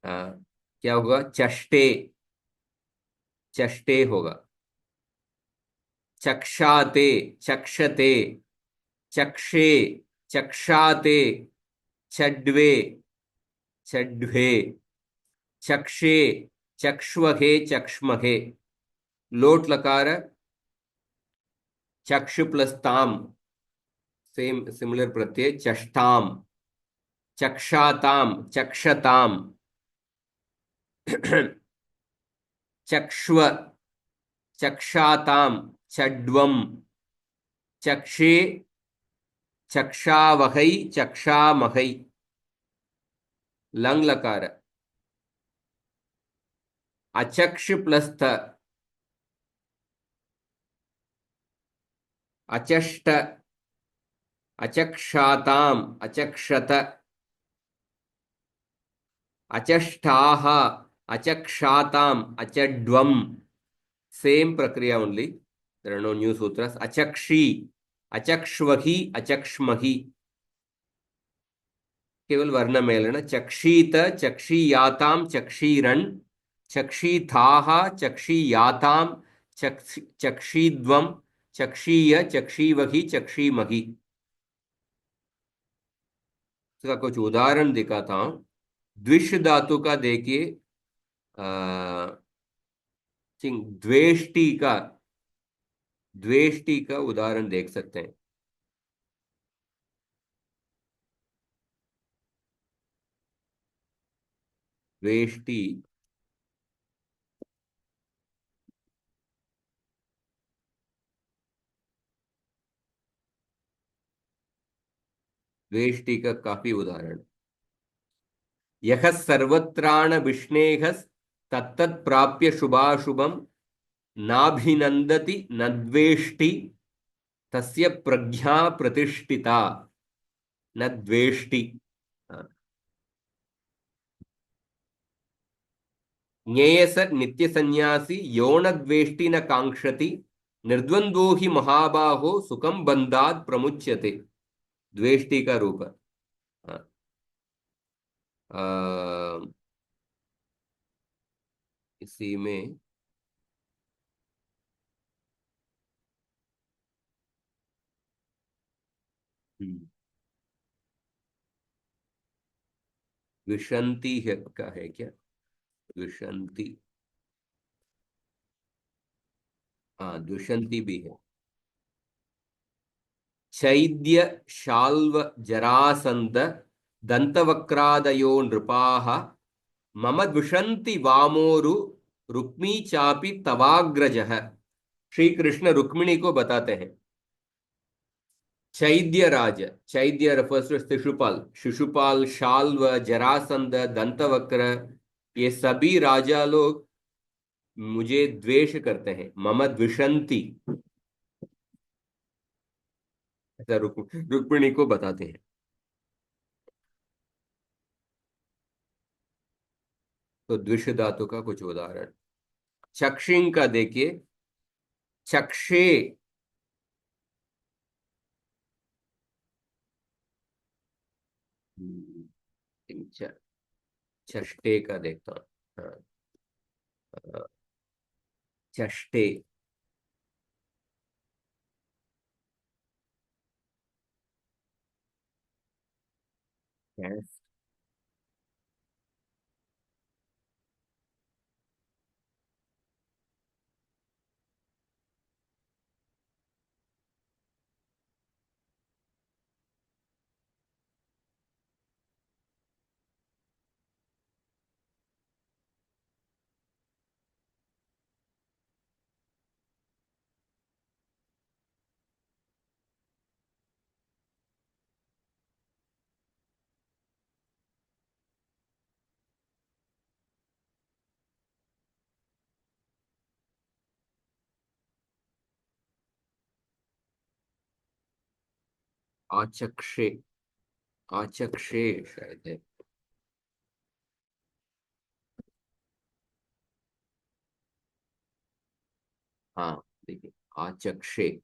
B: हाँ, क्या होगा, चष्टे, चष्टे होगा। चक्षाते, चक्षते, चक्षे, चक्षाते, छड्वे, छड्वे, चक्षे, चक्ष्वहे, चक्ष्महे, लोट लकार, चक्ष प्लस ताम, सेम सिमिलर प्रत्यय, चष्टाम, चक्षाताम, चक्षताम, चक्ष्व, चक्षाताम, चड्वम, चक्षे, चक्षावहै, चक्षामहै, लंग लकार, अचक्ष प्लस थ, अचष्ट, अचक्षाताम, अचक्षत, अचष्टाह, अचक्षाताम, अचड्वम, सेम प्रक्रिया only, there are no new सूत्रस। अचक्षी, अचक्ष्वहि, अचक्ष्महि, केवल वर्ण मेलन। चक्षीत, चक्षीयाताम, चक्षीरन, चक्षीथाह, चक्षीयाताम, चक्षीद्वम, चक्षीय, चक्षीवहि, चक्षीमहि। इसका कुछ उदाहरण दिखाता हूं। द्विष धातु का देखिए, द्वेष्टि का, द्वेष्टि का उदाहरण देख सकते हैं। द्वेष्टि, द्वेष्टि का काफी उदाहरण। यह सर्वत्राण विष्णेह तत्तत् प्राप्य शुभाशुभम नाभिनंदति न द्वेष्टि, तस्य प्रज्ञा प्रतिष्ठिता, न द्वेष्टि। हाँ। ज्ञेयस नित्य संन्यासी यो न द्वेष्टि न कांक्षति, निर्द्वंद्वो ही महाबाहो सुखम बंधात प्रमुच्यते। द्वेष्टि का रूप। हाँ। इसी में विशंति है का है क्या, विशंति, हाँ द्विशंति भी है। चैद्य शाल्व जरासंध दंतवक्रादयो नृपाः मम द्विषन्ति वामोरु रुक्मी चापि तवाग्रजः। श्री कृष्ण रुक्मिणी को बताते हैं, चैद्य राज, चैद्य रेफर्स टू शिशुपाल, शिशुपाल, शाल्व, जरासंध, दंतवक्र, ये सभी राजा लोग मुझे द्वेष करते हैं। मम द्विषंति, ऐसा रुक्मिणी को बताते हैं। तो द्विष धातु का कुछ उदाहरण। चक्षिंग का देखिए चक्षे। च- चष्टे का देखता हूँ। हाँ, चष्टे। Yes. आचक्षे। आचक्षे शायद है। हाँ, देखिए आचक्षे।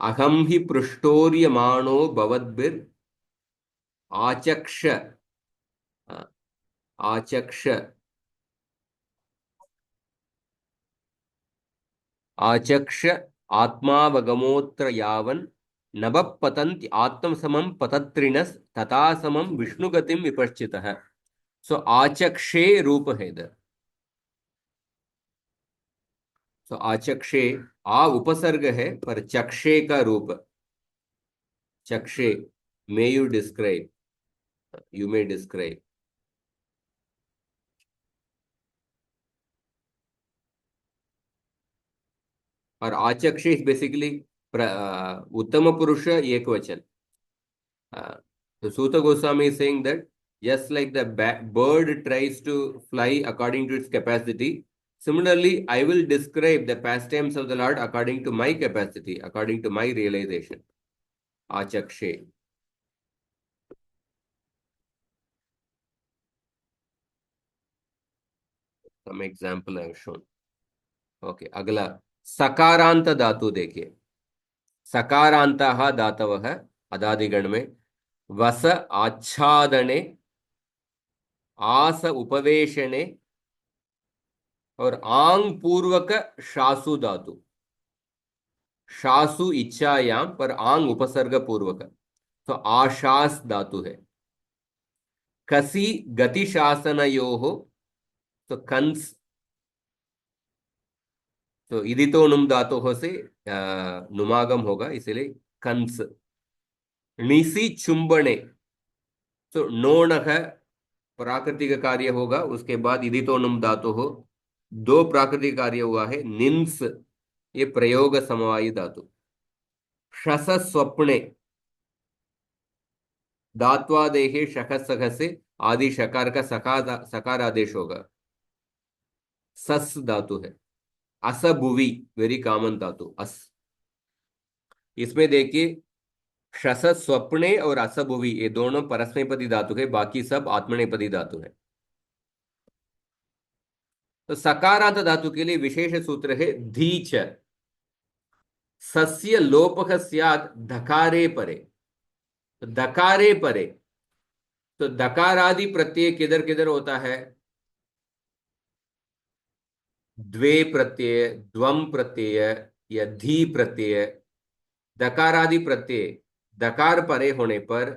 B: अहम ही पृष्ठोर्यमाणो भवद्भिर आचक्ष। हाँ, आचक्ष। आचक्ष आत्मावगमोत्र यावन् नभः आत्मसमं पतत्रिणस् तथा समं विष्णुगतिं विपश्चितः। सो आचक्षे रूप है इधर। सो आचक्षे आ उपसर्ग है पर चक्षे का रूप। चक्षे। May you describe. You may describe. और आचक्षे इज बेसिकली उत्तम पुरुष एक वचन। So Suta Goswami is saying that just like the bird tries to fly according to its capacity, similarly, I will describe the pastimes of the Lord according to my capacity, according to my realization. Achakshe. Some example I have shown. Okay, अगला सकारांत धातु देखिए। सकारांतः धातवः अदादिगण में वस आच्छादने आस उपवेशने और आंग पूर्वक शासु धातु। शासु इच्छायां पर आंग उपसर्ग पूर्वक। तो आशास धातु है। कसी गति शासनयोः। तो कंस। तो इदितो नुम धातु हो से नुमागम होगा इसलिए कंस। निसी चुंबने। तो नोणः प्राकृतिक कार्य होगा उसके बाद इदितो नुम धातु हो। दो प्राकृतिक कार्य हुआ है निंस। ये प्रयोग समवायी धातु। शस स्वप्ने। धात्वादेहे शख सख से आदि शकार का सकार आदेश होगा। सस धातु है। असभुवि वेरी कॉमन धातु अस। इसमें देखिए शस स्वप्ने और असभुवि ये दोनों परस्मैपदी धातु है बाकी सब आत्मनेपदी धातु है। तो सकारांत धातु के लिए विशेष सूत्र है धीच। सस्य लोपः स्यात् धकारे परे। तो धकारे परे। तो धकारादि प्रत्यय किधर किधर होता है। द्वे प्रत्यय द्वम प्रत्यय या धी प्रत्यय। दकारादि प्रत्यय दकार परे होने पर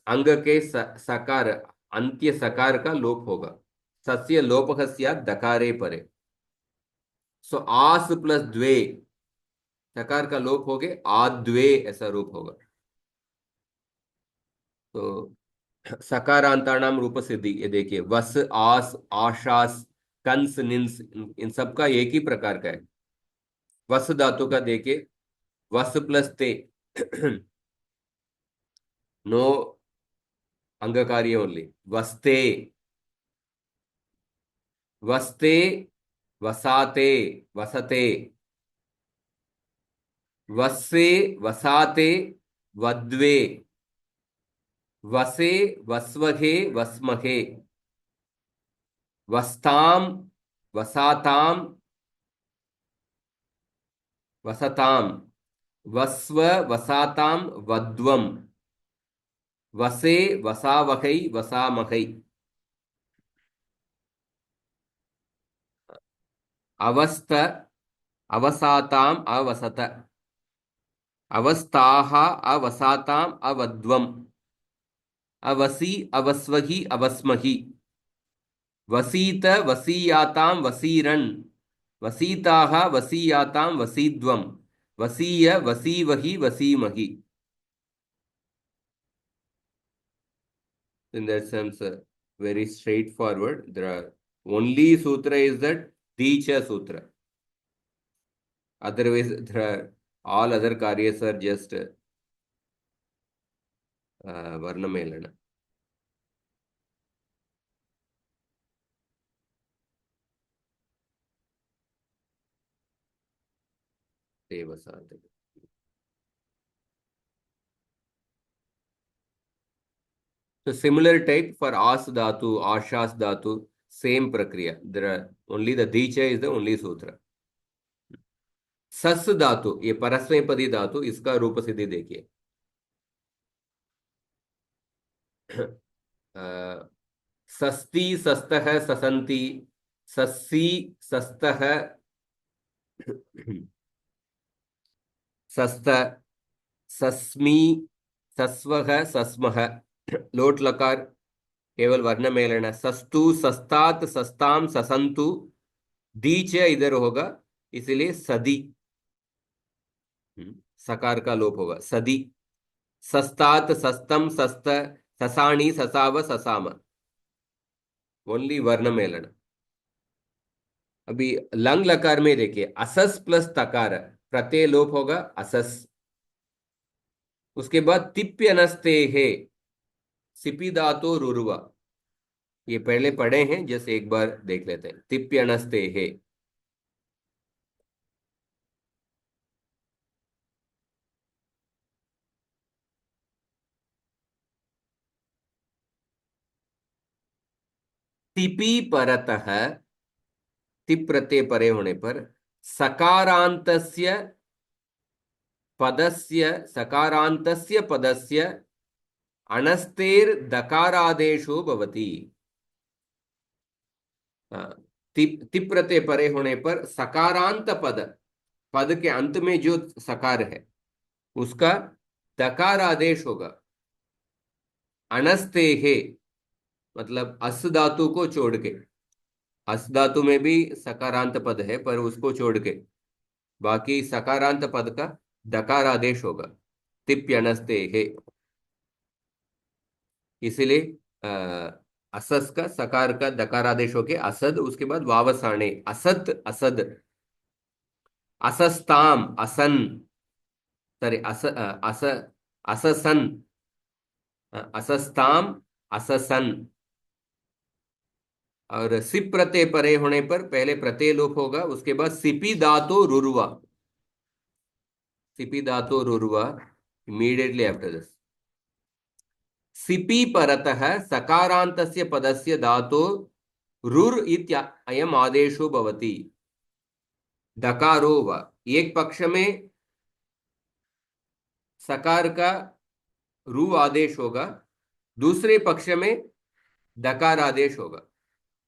B: अंग के सकार अंत्य सकार का लोप होगा। सस्य लोपः स्यात् दकारे परे। सो आस प्लस द्वे सकार का लोप हो गए आद्वे ऐसा रूप होगा। तो सकारांतानाम रूप सिद्धि ये देखिए वस आस आशास कंस निंस इन सब का एक ही प्रकार का है। वस धातु का देखिए वस प्लस ते नो अंगकार्य ओनली वस्ते। वस्ते वसाते वसते। वस्से वसाते वद्वे। वसे वस्वहे वस्महे। वस्ताम, वसाताम, वसताम, वस्व, वसाताम, वद्वम, वसे, वसावहै, वसामहै, अवस्थ, अवसाताम, अवसत, अवस्थाः, अवसाताम, अवद्वम, अवसी, अवस्वहि, अवस्महि, वसीत, वसीयातां, वसीरन्, वसीताः, वसीयातां, वसीद्वं, वसीय, वसीवहि, वसीमहि. In that sense, very straightforward. There are only sutra is that Dicha Sutra. Otherwise, there are all other karyas are just Varnamelana. Devasada. So similar type for As Dhatu, Ashas Dhatu, same prakriya. There are only the Dicha is the only sutra. सस धातु, ये परस्मैपदी धातु, इसका रूप सिद्धि देखिए. सस्ती, सस्तः, ससंती, सस्सी, सस्तः, सस्त, सस्मी, सस्वः, सस्मः. लोट लकार केवल वर्ण मेलना. सस्तु, सस्तात, सस्ताम, ससंतु. दीच इधर होगा, इसलिए सदी. सकार का लोप होगा, सदी. सस्तात, सस्तम, सस्त, ससाणी, ससाव, ससाम. ओनली वर्ण मेलन. अभी लंग लकार में देखिए, असस प्लस तकार, प्रत्यय लोप होगा, असस. उसके बाद तिप्यनस्ते है, सिपी धातु रुरुवा. ये पहले पढ़े हैं, जैसे एक बार देख लेते हैं. तिप्यनस्ते है, तिपी परतः, तिप प्रत्यय परे होने पर सकारांतस्य पदस्य, सकारांतस्य पदस्य अणस्तेर दकारादेशो भवति. तिप, तिप प्रत्यय परे होने पर सकारांत पद, पद के अंत में जो सकार है उसका दकार आदेश होगा. अणस्ते है मतलब अस धातु को छोड़ के. अस धातु में भी सकारांत पद है, पर उसको छोड़ के बाकी सकारांत पद का दकार आदेश होगा. तिप्यनस्ते है, इसीलिए असस का सकार का दकार आदेश होके असद. उसके बाद वावसाने, असत, असद. असस्ताम, असन, सॉरी अस, अससन, असस्ताम, अससन. और सिप प्रत्यय परे होने पर पहले प्रत्यय लोप होगा, उसके बाद सिपी धातु रुरुवा. सिपी धातु रुरुवा इमीडिएटली आफ्टर दिस. सिपी परतः सकारांतस्य पदस्य धातु रुर इत्य अयम आदेशो भवति. दकारो व, एक पक्ष में सकार का रु आदेश होगा, दूसरे पक्ष में दकार आदेश होगा.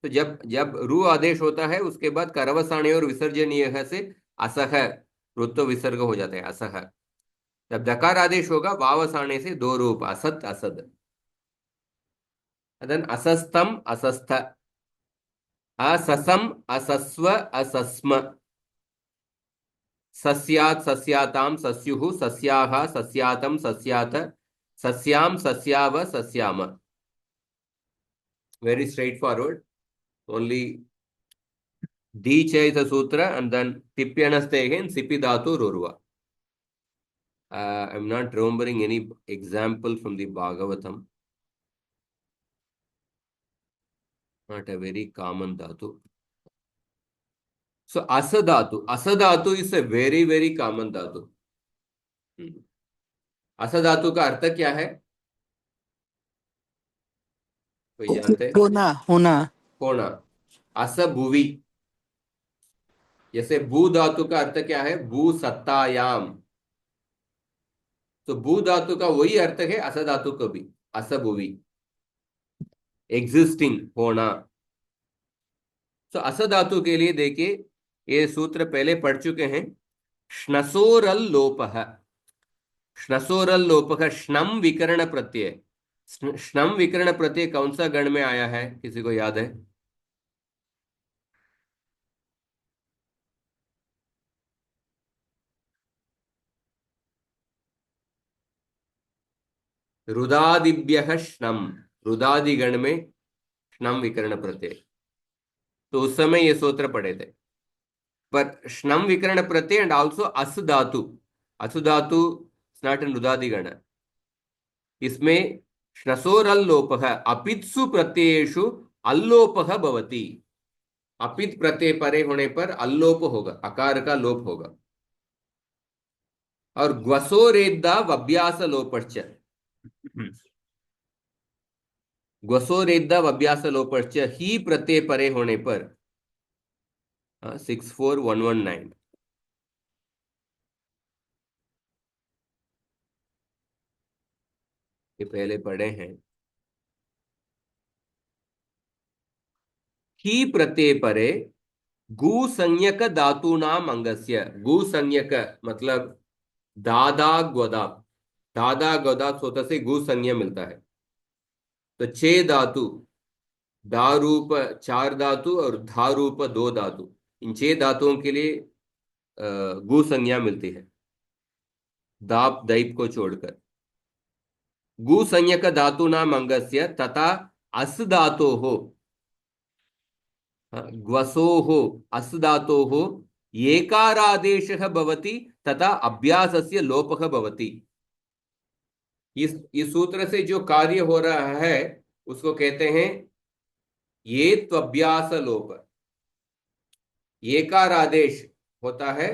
B: तो जब जब रु आदेश होता है, उसके बाद करवसाणी और विसर्जनीय से असह रुत्व विसर्ग हो जाता है, असह. जब दकार आदेश होगा, वावसाणे से दो रूप, असत, असद. अदन असस्तम, असस्थ, अससम, असस्व, असस्म. सस्यात्, सस्याताम, सस्युः, सस्याः, सस्यातम, सस्यात, सस्याम, सस्याव, सस्याम. Very straightforward. Only Dicha is a sutra, and then Tipyanaste again, Sipi Dhatu Rurva. I'm not remembering any example from the Bhagavatam. Not a very common dhatu. So Asadhatu. Asadhatu is a very, very common dhatu. असधातु का अर्थ क्या है, कोई जानते हैं?
A: होना, होना.
B: होना. असभुवि। जैसे भू धातु का अर्थ क्या है? भू सत्तायाम। तो भू धातु का वही अर्थ है अस धातु का भी, असभुवि, एग्जिस्टिंग, होना। तो अस धातु के लिए देखिए, ये सूत्र पहले पढ़ चुके हैं। श्नसोरल लोपः। श्नसोरल लोपः श्नम विकर्ण प्रत्यय। श्नम विकर्ण प्रत्यय कौन सा गण में आया है, किसी को याद है? रुदादिभ्यः श्नम। रुदादि गण में श्नम विकर्ण प्रत्यय। तो उस समय ये सूत्र पढ़े थे। पर श्नम विकर्ण प्रत्यय एंड आल्सो अस धातु। अस धातु नॉट इन रुदादि गण। इसमें श्नसोर अल्लोपः, अपित्सु प्रत्ययेषु अल्लोपः भवति। अपित प्रत्यय परे होने पर अल्लोप होगा, अकार का लोप होगा। और ग्वसोरेद्दा अभ्यास लोपश्च। ग्वसोरेद्दा अभ्यास लोपश्च ही प्रत्यय परे होने पर 64119। ये पहले पढ़े हैं। ही प्रत्यय परे गु संज्ञक धातूनाम अंगस्य। गु संज्ञक मतलब दादा गोदा। दादा गोदा स्वतः से गु संज्ञा मिलता है। तो छह धातु, धा रूप चार धातु और धा रूप दो धातु, इन छह धातुओं के लिए गु संज्ञा मिलती है, दाप दैप को छोड़कर। गु संज्ञक धातूनाम अंगस्य तथा अस धातो हो, ग्वसो हो, अस धातो हो एकारादेशः भवति तथा अभ्यासस्य लोपः भवति। इस सूत्र से जो कार्य हो रहा है उसको कहते हैं ये त्वभ्यास लोप। एकार आदेश होता है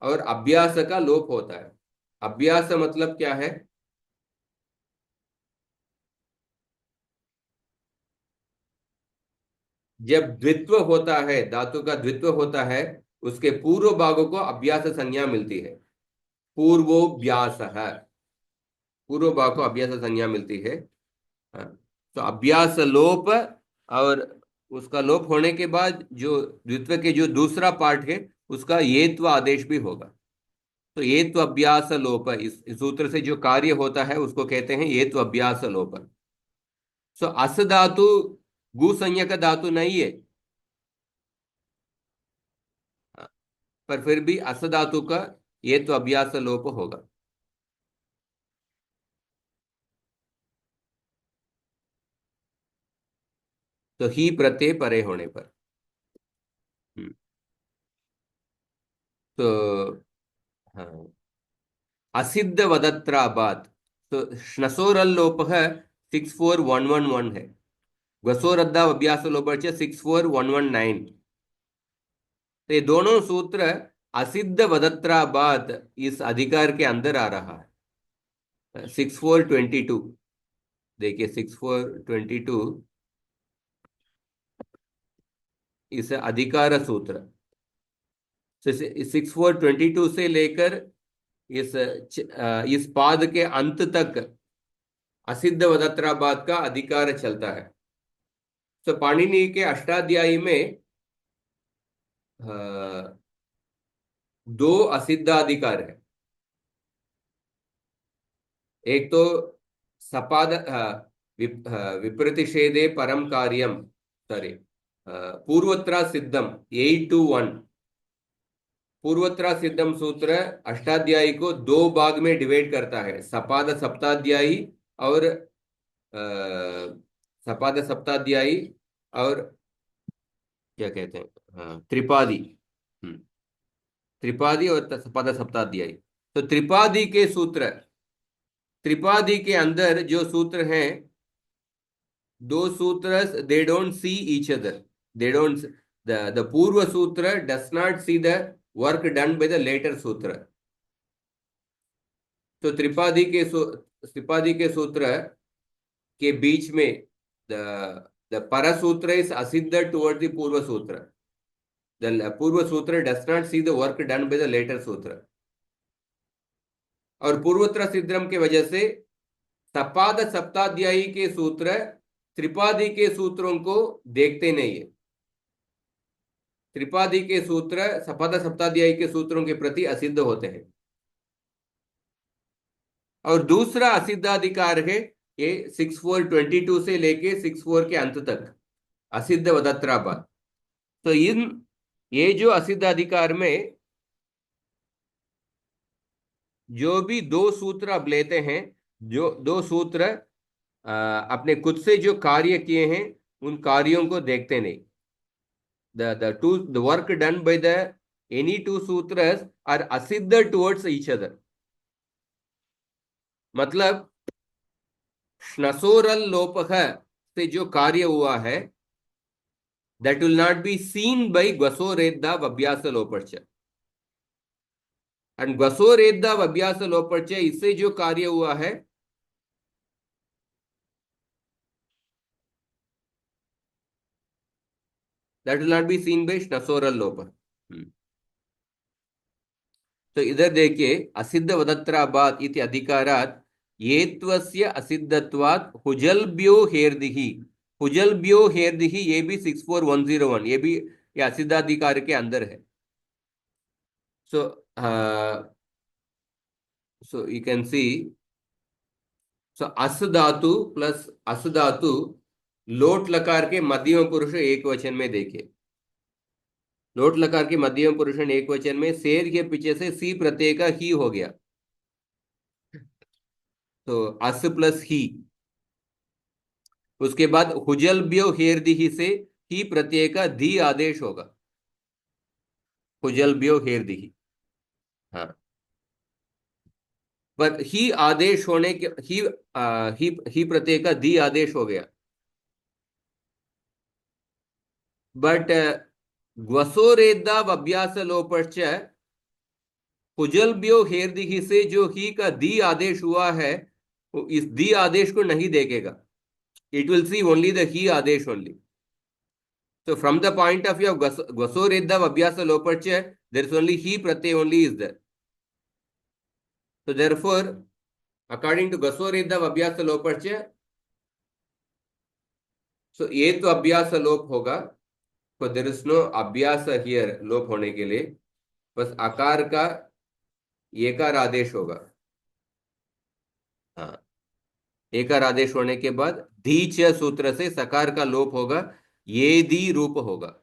B: और अभ्यास का लोप होता है। अभ्यास मतलब क्या है? जब द्वित्व होता है, धातु का द्वित्व होता है, उसके पूर्व भागों को अभ्यास संज्ञा मिलती है। पूर्वोभ्यास है, पूर्व भाग को अभ्यास संज्ञा मिलती है। हाँ, तो अभ्यास लोप, और उसका लोप होने के बाद जो द्वित्व के जो दूसरा पार्ट है उसका येत्व आदेश भी होगा। तो येत्व अभ्यास लोप, इस सूत्र से जो कार्य होता है उसको कहते हैं येत्व अभ्यास लोप। सो अस धातु गु संज्ञक धातु नहीं है, हाँ, पर फिर भी अस धातु का येत्व अभ्यास लोप होगा। तो ही प्रत्यय परे होने पर। हम्म, तो हाँ, असिद्ध वदत्राबात। तो श्नसोरल्लोप 64111 है। घसोरद्दा अभ्यास लोपर्च 64119। तो ये दोनों सूत्र असिद्ध वदत्राबात इस अधिकार के अंदर आ रहा है। 6422 देखिए, 6422 इस अधिकार सूत्र। 6422 से लेकर इस पाद के अंत तक असिद्ध वदत्राबाद का अधिकार चलता है। तो पाणिनि के अष्टाध्यायी में दो असिद्धाधिकार है। एक तो सपाद विप्रतिषेधे परम कार्यम, सॉरी, पूर्वत्रा सिद्धम 821। पूर्वत्रा सिद्धम सूत्र अष्टाध्यायी को दो भाग में डिवाइड करता है, सपाद सप्ताध्यायी और सपाद सप्ताध्यायी और क्या कहते हैं, हाँ, त्रिपादी। हम्म, त्रिपादी और सपाद सप्ताध्यायी। तो त्रिपादी के सूत्र, त्रिपादी के अंदर जो सूत्र हैं, दो सूत्र, they don't see each other. They don't, the purva sutra does not see the work done by the later sutra. तो त्रिपादी के सूत्र के बीच में the The para sutra is asiddha towards the purva sutra. The purva sutra does not see the work done by the later sutra. और पूर्वोत्तर सिद्धम के वजह से सपाद सप्ताध्यायी के सूत्र त्रिपादी के सूत्रों को देखते नहीं है। त्रिपादी के सूत्र सपाद सप्ताध्यायी के सूत्रों के प्रति असिद्ध होते हैं। और दूसरा असिद्धाधिकार है ये 6422 से लेके 64 के अंत तक असिद्ध वदत्रापात। तो ये जो असिद्धाधिकार में जो भी दो सूत्र अब लेते हैं, जो दो सूत्र अपने खुद से जो कार्य किए हैं उन कार्यों को देखते नहीं। the work done by the any two sutras are asiddha towards each other. मतलब श्नसोरल लोपः से जो कार्य हुआ है that will not be seen by ग्वसोरेद्धा अभ्यास लोपश्च, and ग्वसोरेद्धा अभ्यास लोपश्च इससे जो कार्य हुआ है that will not be seen by श्नसोरल लोपः। तो इधर देखिए असिद्ध वदत्राबाद इति अधिकारात येत्वस्य असिद्धत्वात् हुजल्भ्यो हेर्दिः। हुजल्भ्यो हेर्दिः ये भी 64101 ये भी ये असिद्धाधिकार के अंदर है। so you can see so अस धातु प्लस अस धातु लोट लकार के मध्यम पुरुष एक वचन में देखिए। लोट लकार के मध्यम पुरुष एक वचन में शेर के पीछे से सी प्रत्यय का ही हो गया, तो अस प्लस ही। उसके बाद हुजल्भ्यो हेर्दिहि से ही प्रत्यय का धी आदेश होगा। हुजल्भ्यो हेर्दिहि, हाँ, पर ही आदेश होने के ही प्रत्यय का धी आदेश हो गया। बट ग्वसोरेद्धा अभ्यास लोपश्च हुजल्भ्यो हेर्दिहि से जो ही का दी आदेश हुआ है वो इस दी आदेश को नहीं देखेगा। It will see only the he Adesh only. So from the point of view of ग्वसोरेद्धा अभ्यास लोपश्च there is only he pratyay only is there. So therefore according to ग्वसोरेद्धा अभ्यास लोपश्च so ये तो अभ्यास लोप होगा, so there is no अभ्यास here लोप होने के लिए, बस आकार का एकार आदेश होगा। हाँ, एकार आदेश होने के बाद धी च सूत्र से सकार का लोप होगा, ये दी रूप होगा,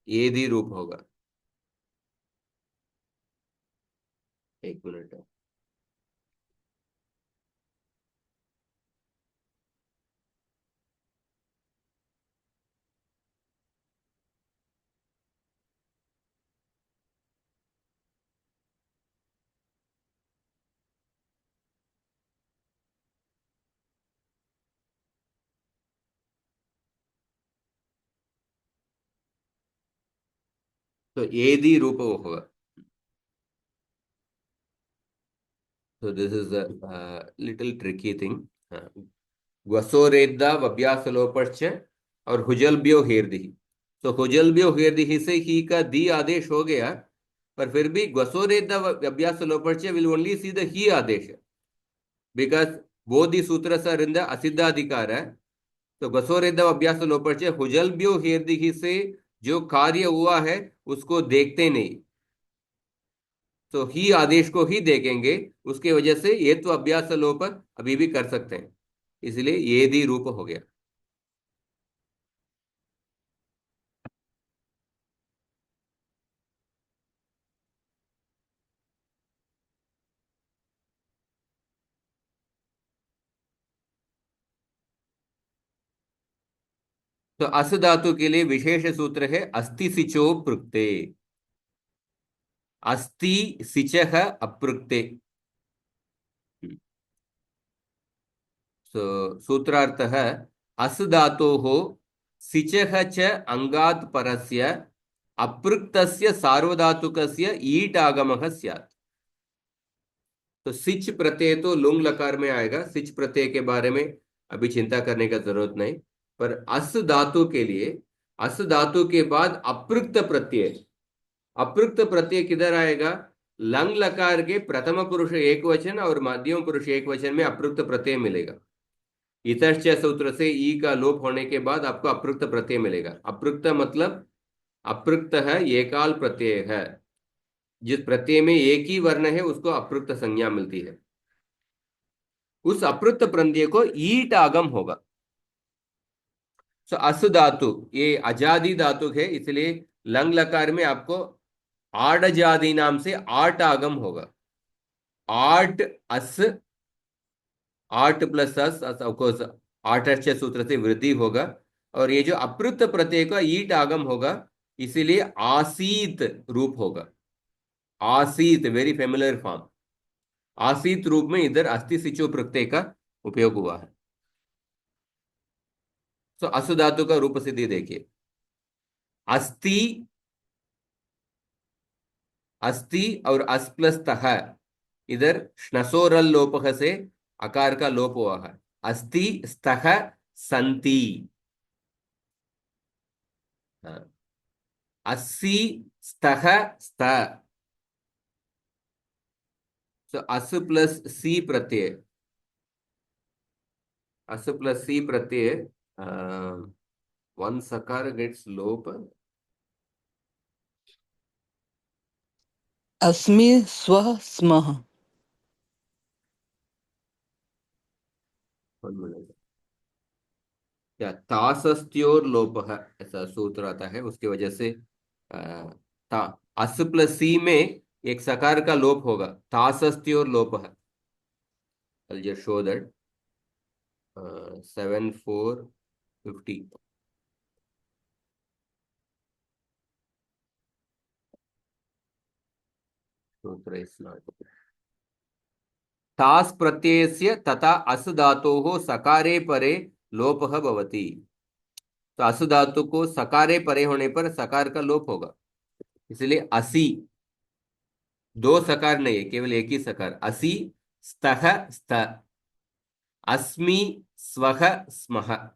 B: ये दी रूप होगा। एक मिनट, तो ये दी रूप होगा। So this is a little tricky thing. ग्वसोरेद्धा अभ्यास लोपश्च और हुजल्भ्यो हेर्दिहि। तो हुजल्भ्यो हेर्दिहि से ही का दी आदेश हो गया, पर फिर भी ग्वसोरेद्धा अभ्यास लोपश्च विल ओनली सी द ही आदेश बिकॉज बोधि सूत्र स रिंद असिद्धाधिकार है। तो ग्वसोरेद्धा अभ्यास लोपश्च हुजल्भ्यो हेर्दिहि से जो कार्य हुआ है उसको देखते नहीं, तो ही आदेश को ही देखेंगे। उसके वजह से ये तो अभ्यास लोप अभी भी कर सकते हैं, इसलिए ये दी रूप हो गया। तो अस धातु के लिए विशेष सूत्र है अस्ति सिचो पृक्ते। अस्ति सिचः अपृक्ते। सूत्रार्थ है अस धातोः सिचः च अंगात् परस्य अपृक्तस्य सार्वधातुकस्य ईट् आगमः स्यात्। तो सिच प्रत्यय तो लुंग लकार में आएगा। सिच प्रत्यय के बारे में अभी चिंता करने का जरूरत नहीं। पर अस धातु के लिए, अस धातु के बाद अपृक्त प्रत्यय, अपृक्त प्रत्यय किधर आएगा? लंग लकार के प्रथम पुरुष एक वचन और मध्यम पुरुष एक वचन में अपृक्त प्रत्यय मिलेगा। इतश्च सूत्र से ई का लोप होने के बाद आपको अपृक्त प्रत्यय मिलेगा। अपृक्त मतलब अपृक्त है, एकाल प्रत्यय है। जिस प्रत्यय में एक ही वर्ण है उसको अपृक्त संज्ञा मिलती है। उस अपृक्त प्रत्यय को ईट आगम होगा। तो अस धातु ये अजादि धातु है, इसलिए लंग लकार में आपको आड जादि नाम से आट आगम होगा। आट अस, आट प्लस अस, ऑफकोर्स आठ सूत्र से वृद्धि होगा। और ये जो अपृत प्रत्यय का ईट आगम होगा, इसीलिए आसीत रूप होगा। आसीत वेरी फेमिलियर फॉर्म। आसीत रूप में इधर अस्थि सिचो प्रत्यय का उपयोग हुआ है। तो अस धातु का रूप सिद्धि देखिए, अस्थि, अस्थि और अस प्लस तह, इधर श्नसोरल लोप से अकार का लोप हुआ है। अस्थि स्तः संति। हाँ। अस्सी स्तः स्त। सो अस प्लस सी प्रत्यय, अस प्लस सी प्रत्यय, वन सकार गेट्स लोप।
A: अस्मि स्वः स्मः।
B: क्या तासस्त्योर लोप है, ऐसा सूत्र आता है, उसकी वजह से अ, ता अस प्लस सी में एक सकार का लोप होगा, तासस्त्योर लोप है। I'll just show that 7450 सूत्र is not तास प्रत्ययस्य तथा अस धातोः सकारे परे लोपः भवति। तो अस धातु को सकारे परे होने पर सकार का लोप होगा, इसलिए असी, दो सकार नहीं है, केवल एक ही सकार, असी स्तः स्त, अस्मि स्वः स्मः।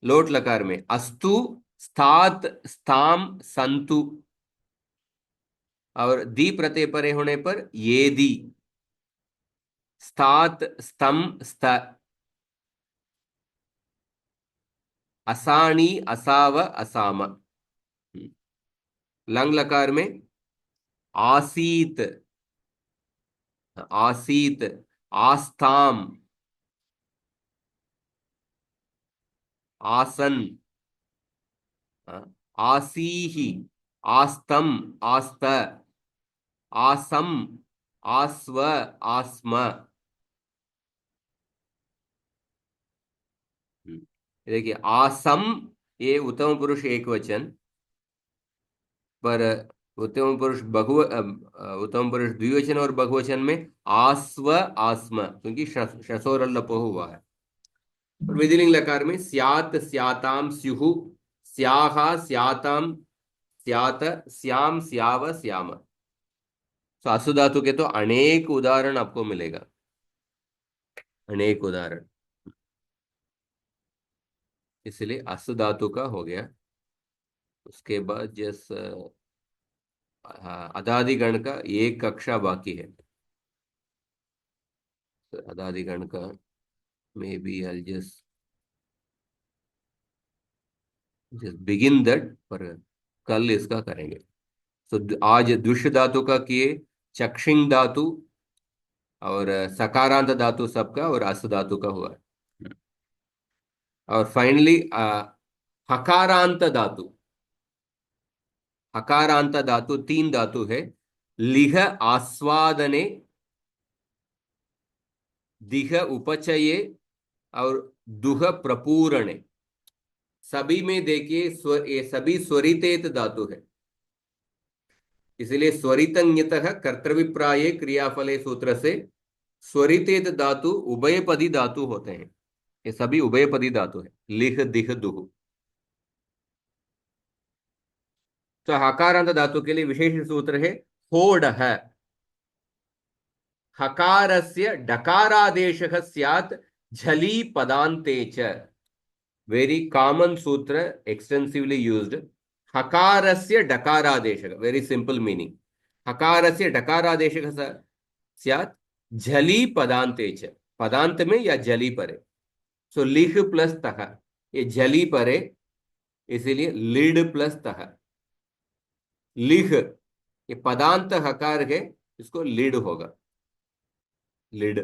B: लोट लकार में अस्तु स्थात स्थाम संतु, और दी प्रत्यय परे होने पर ये दी, स्थात स्तम स्त, असानी असाव असाम। लंग लकार में आसीत, आसीत, आस्ताम, आसन, आसीहि, आस्तम, आस्त, आसम, आस्व, आस्म। देखिए आसम, ये उत्तम पुरुष एक वचन, पर उत्तम पुरुष उत्तम पुरुष द्विवचन और बहुवचन में आस्व आस्म, क्योंकि शसोर लपो हुआ है। और विधिलिंग लकार में स्यात स्याताम स्युहु, स्याहा स्याताम स्यात, श्याम स्याव श्याम। तो असु धातु के तो अनेक उदाहरण आपको मिलेगा, अनेक उदाहरण। इसलिए असु धातु का हो गया। उसके बाद जिस अदादि गण का एक कक्षा बाकी है, अदादि गण का maybe I just just begin that, पर कल इसका करेंगे। तो आज दुष्ट धातु का किए, चक्षिंग धातु और सकारांत धातु सबका, और अस धातु का हुआ है। और फाइनली हकारांत धातु, हकारांत धातु तीन धातु है, लिह आस्वादने, दिह उपचये और दुह प्रपूरणे। सभी में देखिए स्वर, ये सभी स्वरितेत धातु है, इसलिए स्वरितंज्ञतः कर्तव्यप्राये क्रियाफले सूत्र से स्वरितेत धातु उभयपदी धातु होते हैं। ये सभी उभयपदी धातु है, लिह दिह दुह। तो हकारांत धातु के लिए विशेष सूत्र है होड है। हकारस्य डकारादेशः स्यात् झलि पदान्ते च। वेरी कॉमन सूत्र, एक्सटेंसिवली यूज्ड। हकारस्य डकारादेशः, वेरी सिंपल मीनिंग। हकारस्य डकारादेशः स्यात् झलि पदान्ते च, पदांत में या जली परे। सो लिख प्लस तह, ये जली परे, इसीलिए लिड प्लस तह। लिख, ये पदांत हकार है, इसको लिड होगा, लिड।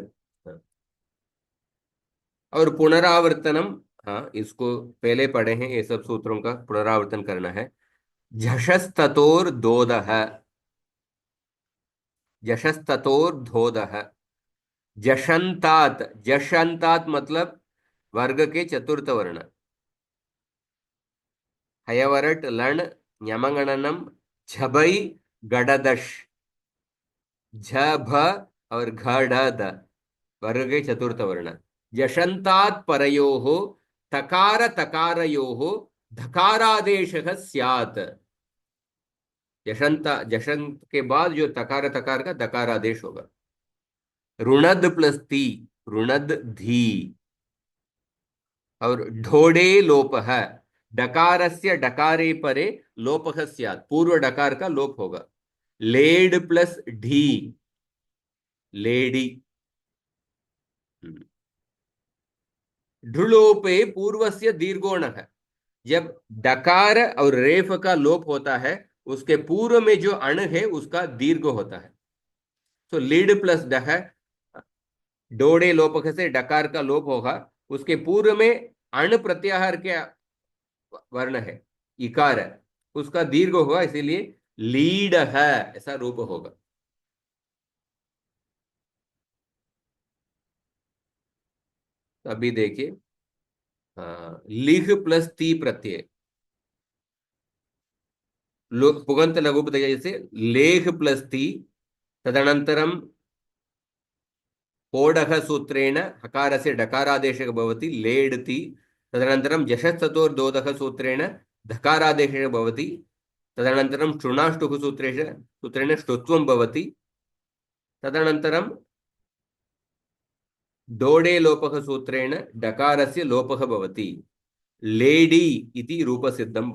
B: और पुनरावर्तनम, हाँ इसको पहले पढ़े हैं, ये सब सूत्रों का पुनरावर्तन करना है। झषस्ततोर्दोदः, झषस्ततोर्धोदः, जशंतात, जशंतात मतलब वर्ग के चतुर्थ वर्ण। हयवरट लण न्यमगणनम झबई गडदश, झ भ और घ ढ द, वर्ग के चतुर्थ वर्ण। जशंतात परयोः तकार तकारयोः धकारादेशः स्यात्। जशंता, जशंत के बाद जो तकार तकार का दकारादेश होगा। ऋणद प्लस ती, ऋणद धी। और ढोड़े लोप है, डकारस्य डकारे परे लोपः स्यात्, पूर्व डकार का लोप होगा। लेड प्लस ढी, लेडी। ढुलोपे पूर्वस्य दीर्घोण है, जब डकार और रेफ का लोप होता है, उसके पूर्व में जो अण है उसका दीर्घ होता है। तो लीड प्लस ड है, डोड़े लोपक से डकार का लोप होगा, उसके पूर्व में अण प्रत्याहार के वर्ण है, इकार है, उसका दीर्घ होगा, इसीलिए लीड है ऐसा रूप होगा। तो अभी देखिए, हाँ, लिख प्लस ती प्रत्यय, पुगंत लघु जैसे लेख प्लस ती, तदनंतरम कोडः सूत्रेण हकारस्य डकारादेशः भवति लेड्ति, तदनन्तरं जषस्ततोर्दोदः सूत्रेण धकारादेशः भवति, तदनन्तरं शृणाष्टुः सूत्रेण ष्टुत्वं भवति, तदनन्तरं डोडे लोपः सूत्रेण डकारस्य लोपः भवति। लेडी इति रूपसिद्धं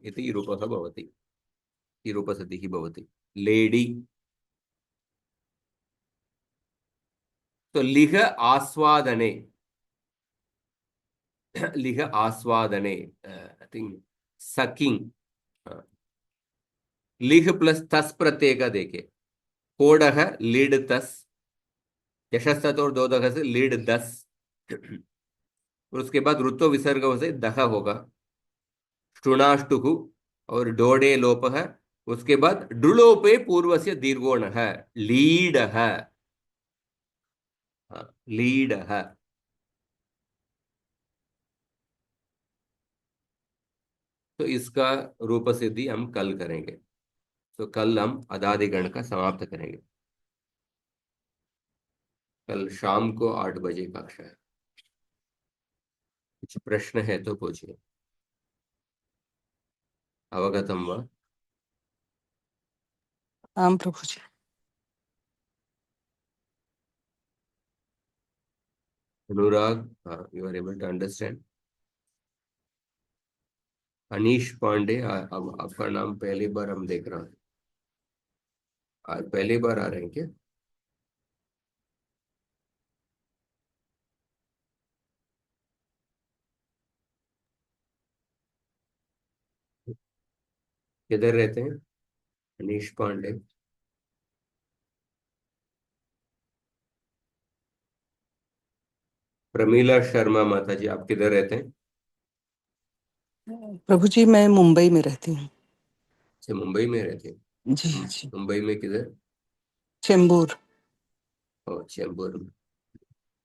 B: इति रूपः भवति, इति रूपसिद्धिः भवति लेडी। तो लिह आस्वादने, लिह आस्वादने, आई थिंक सकिंग। लिह प्लस तस प्रत्यय का देखे, कोडह लीड तस, यशस्तत और दो दह से लीड दस, और उसके बाद ऋत्व विसर्ग से दह होगा, शुणाष्टुक और डोडे लोप है, उसके बाद डुलोपे पूर्व से दीर्घोण है, लीड है, लीड है। तो इसका रूप सिद्धि हम कल करेंगे। तो कल हम अदादिगण का समाप्त करेंगे। कल शाम को 8 बजे कक्षा है। कुछ प्रश्न है तो पूछिए। अवगतम वा?
A: आम प्रभु जी।
B: Anurag, you are able to understand? Anish Pandey, अब आपका नाम पहली बार हम देख रहे हैं। आज पहली बार आ रहे हैं क्या? किधर रहते हैं अनीश पांडे? प्रमीला शर्मा माता जी, आप किधर रहते हैं?
A: प्रभु जी मैं मुंबई में रहती हूँ।
B: अच्छा, मुंबई में रहते हैं।
A: जी जी।
B: मुंबई में किधर?
A: चेंबूर।
B: और चैम्बूर में।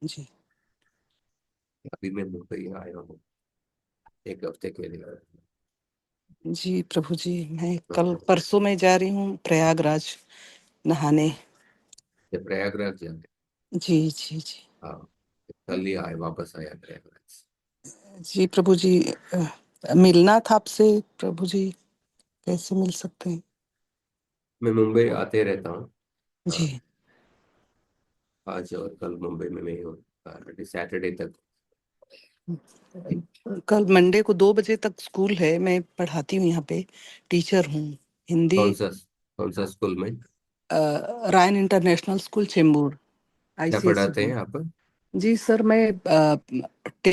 A: जी
B: अभी मैं मुंबई आया हूँ 1 हफ्ते के लिए।
A: जी प्रभु जी, मैं कल परसों में जा रही हूँ प्रयागराज नहाने।
B: ये प्रयागराज जाते?
A: जी जी जी।
B: हाँ, कल ही आए, वापस आया प्रयागराज।
A: जी प्रभु जी, मिलना था आपसे प्रभु जी, कैसे मिल सकते हैं?
B: मैं मुंबई आते रहता हूँ। हाँ,
A: जी
B: आज और कल मुंबई में मैं ही हूँ, सैटरडे तक।
A: कल मंडे को 2 बजे तक स्कूल है, मैं पढ़ाती हूँ यहाँ पे, टीचर हूँ हिंदी।
B: कौन सा स्कूल में
A: रायन इंटरनेशनल स्कूल चेंबूर,
B: क्या
A: आईसीएसई
B: पढ़ाते
A: बोर्ड।
B: हैं आप?
A: जी सर, मैं 10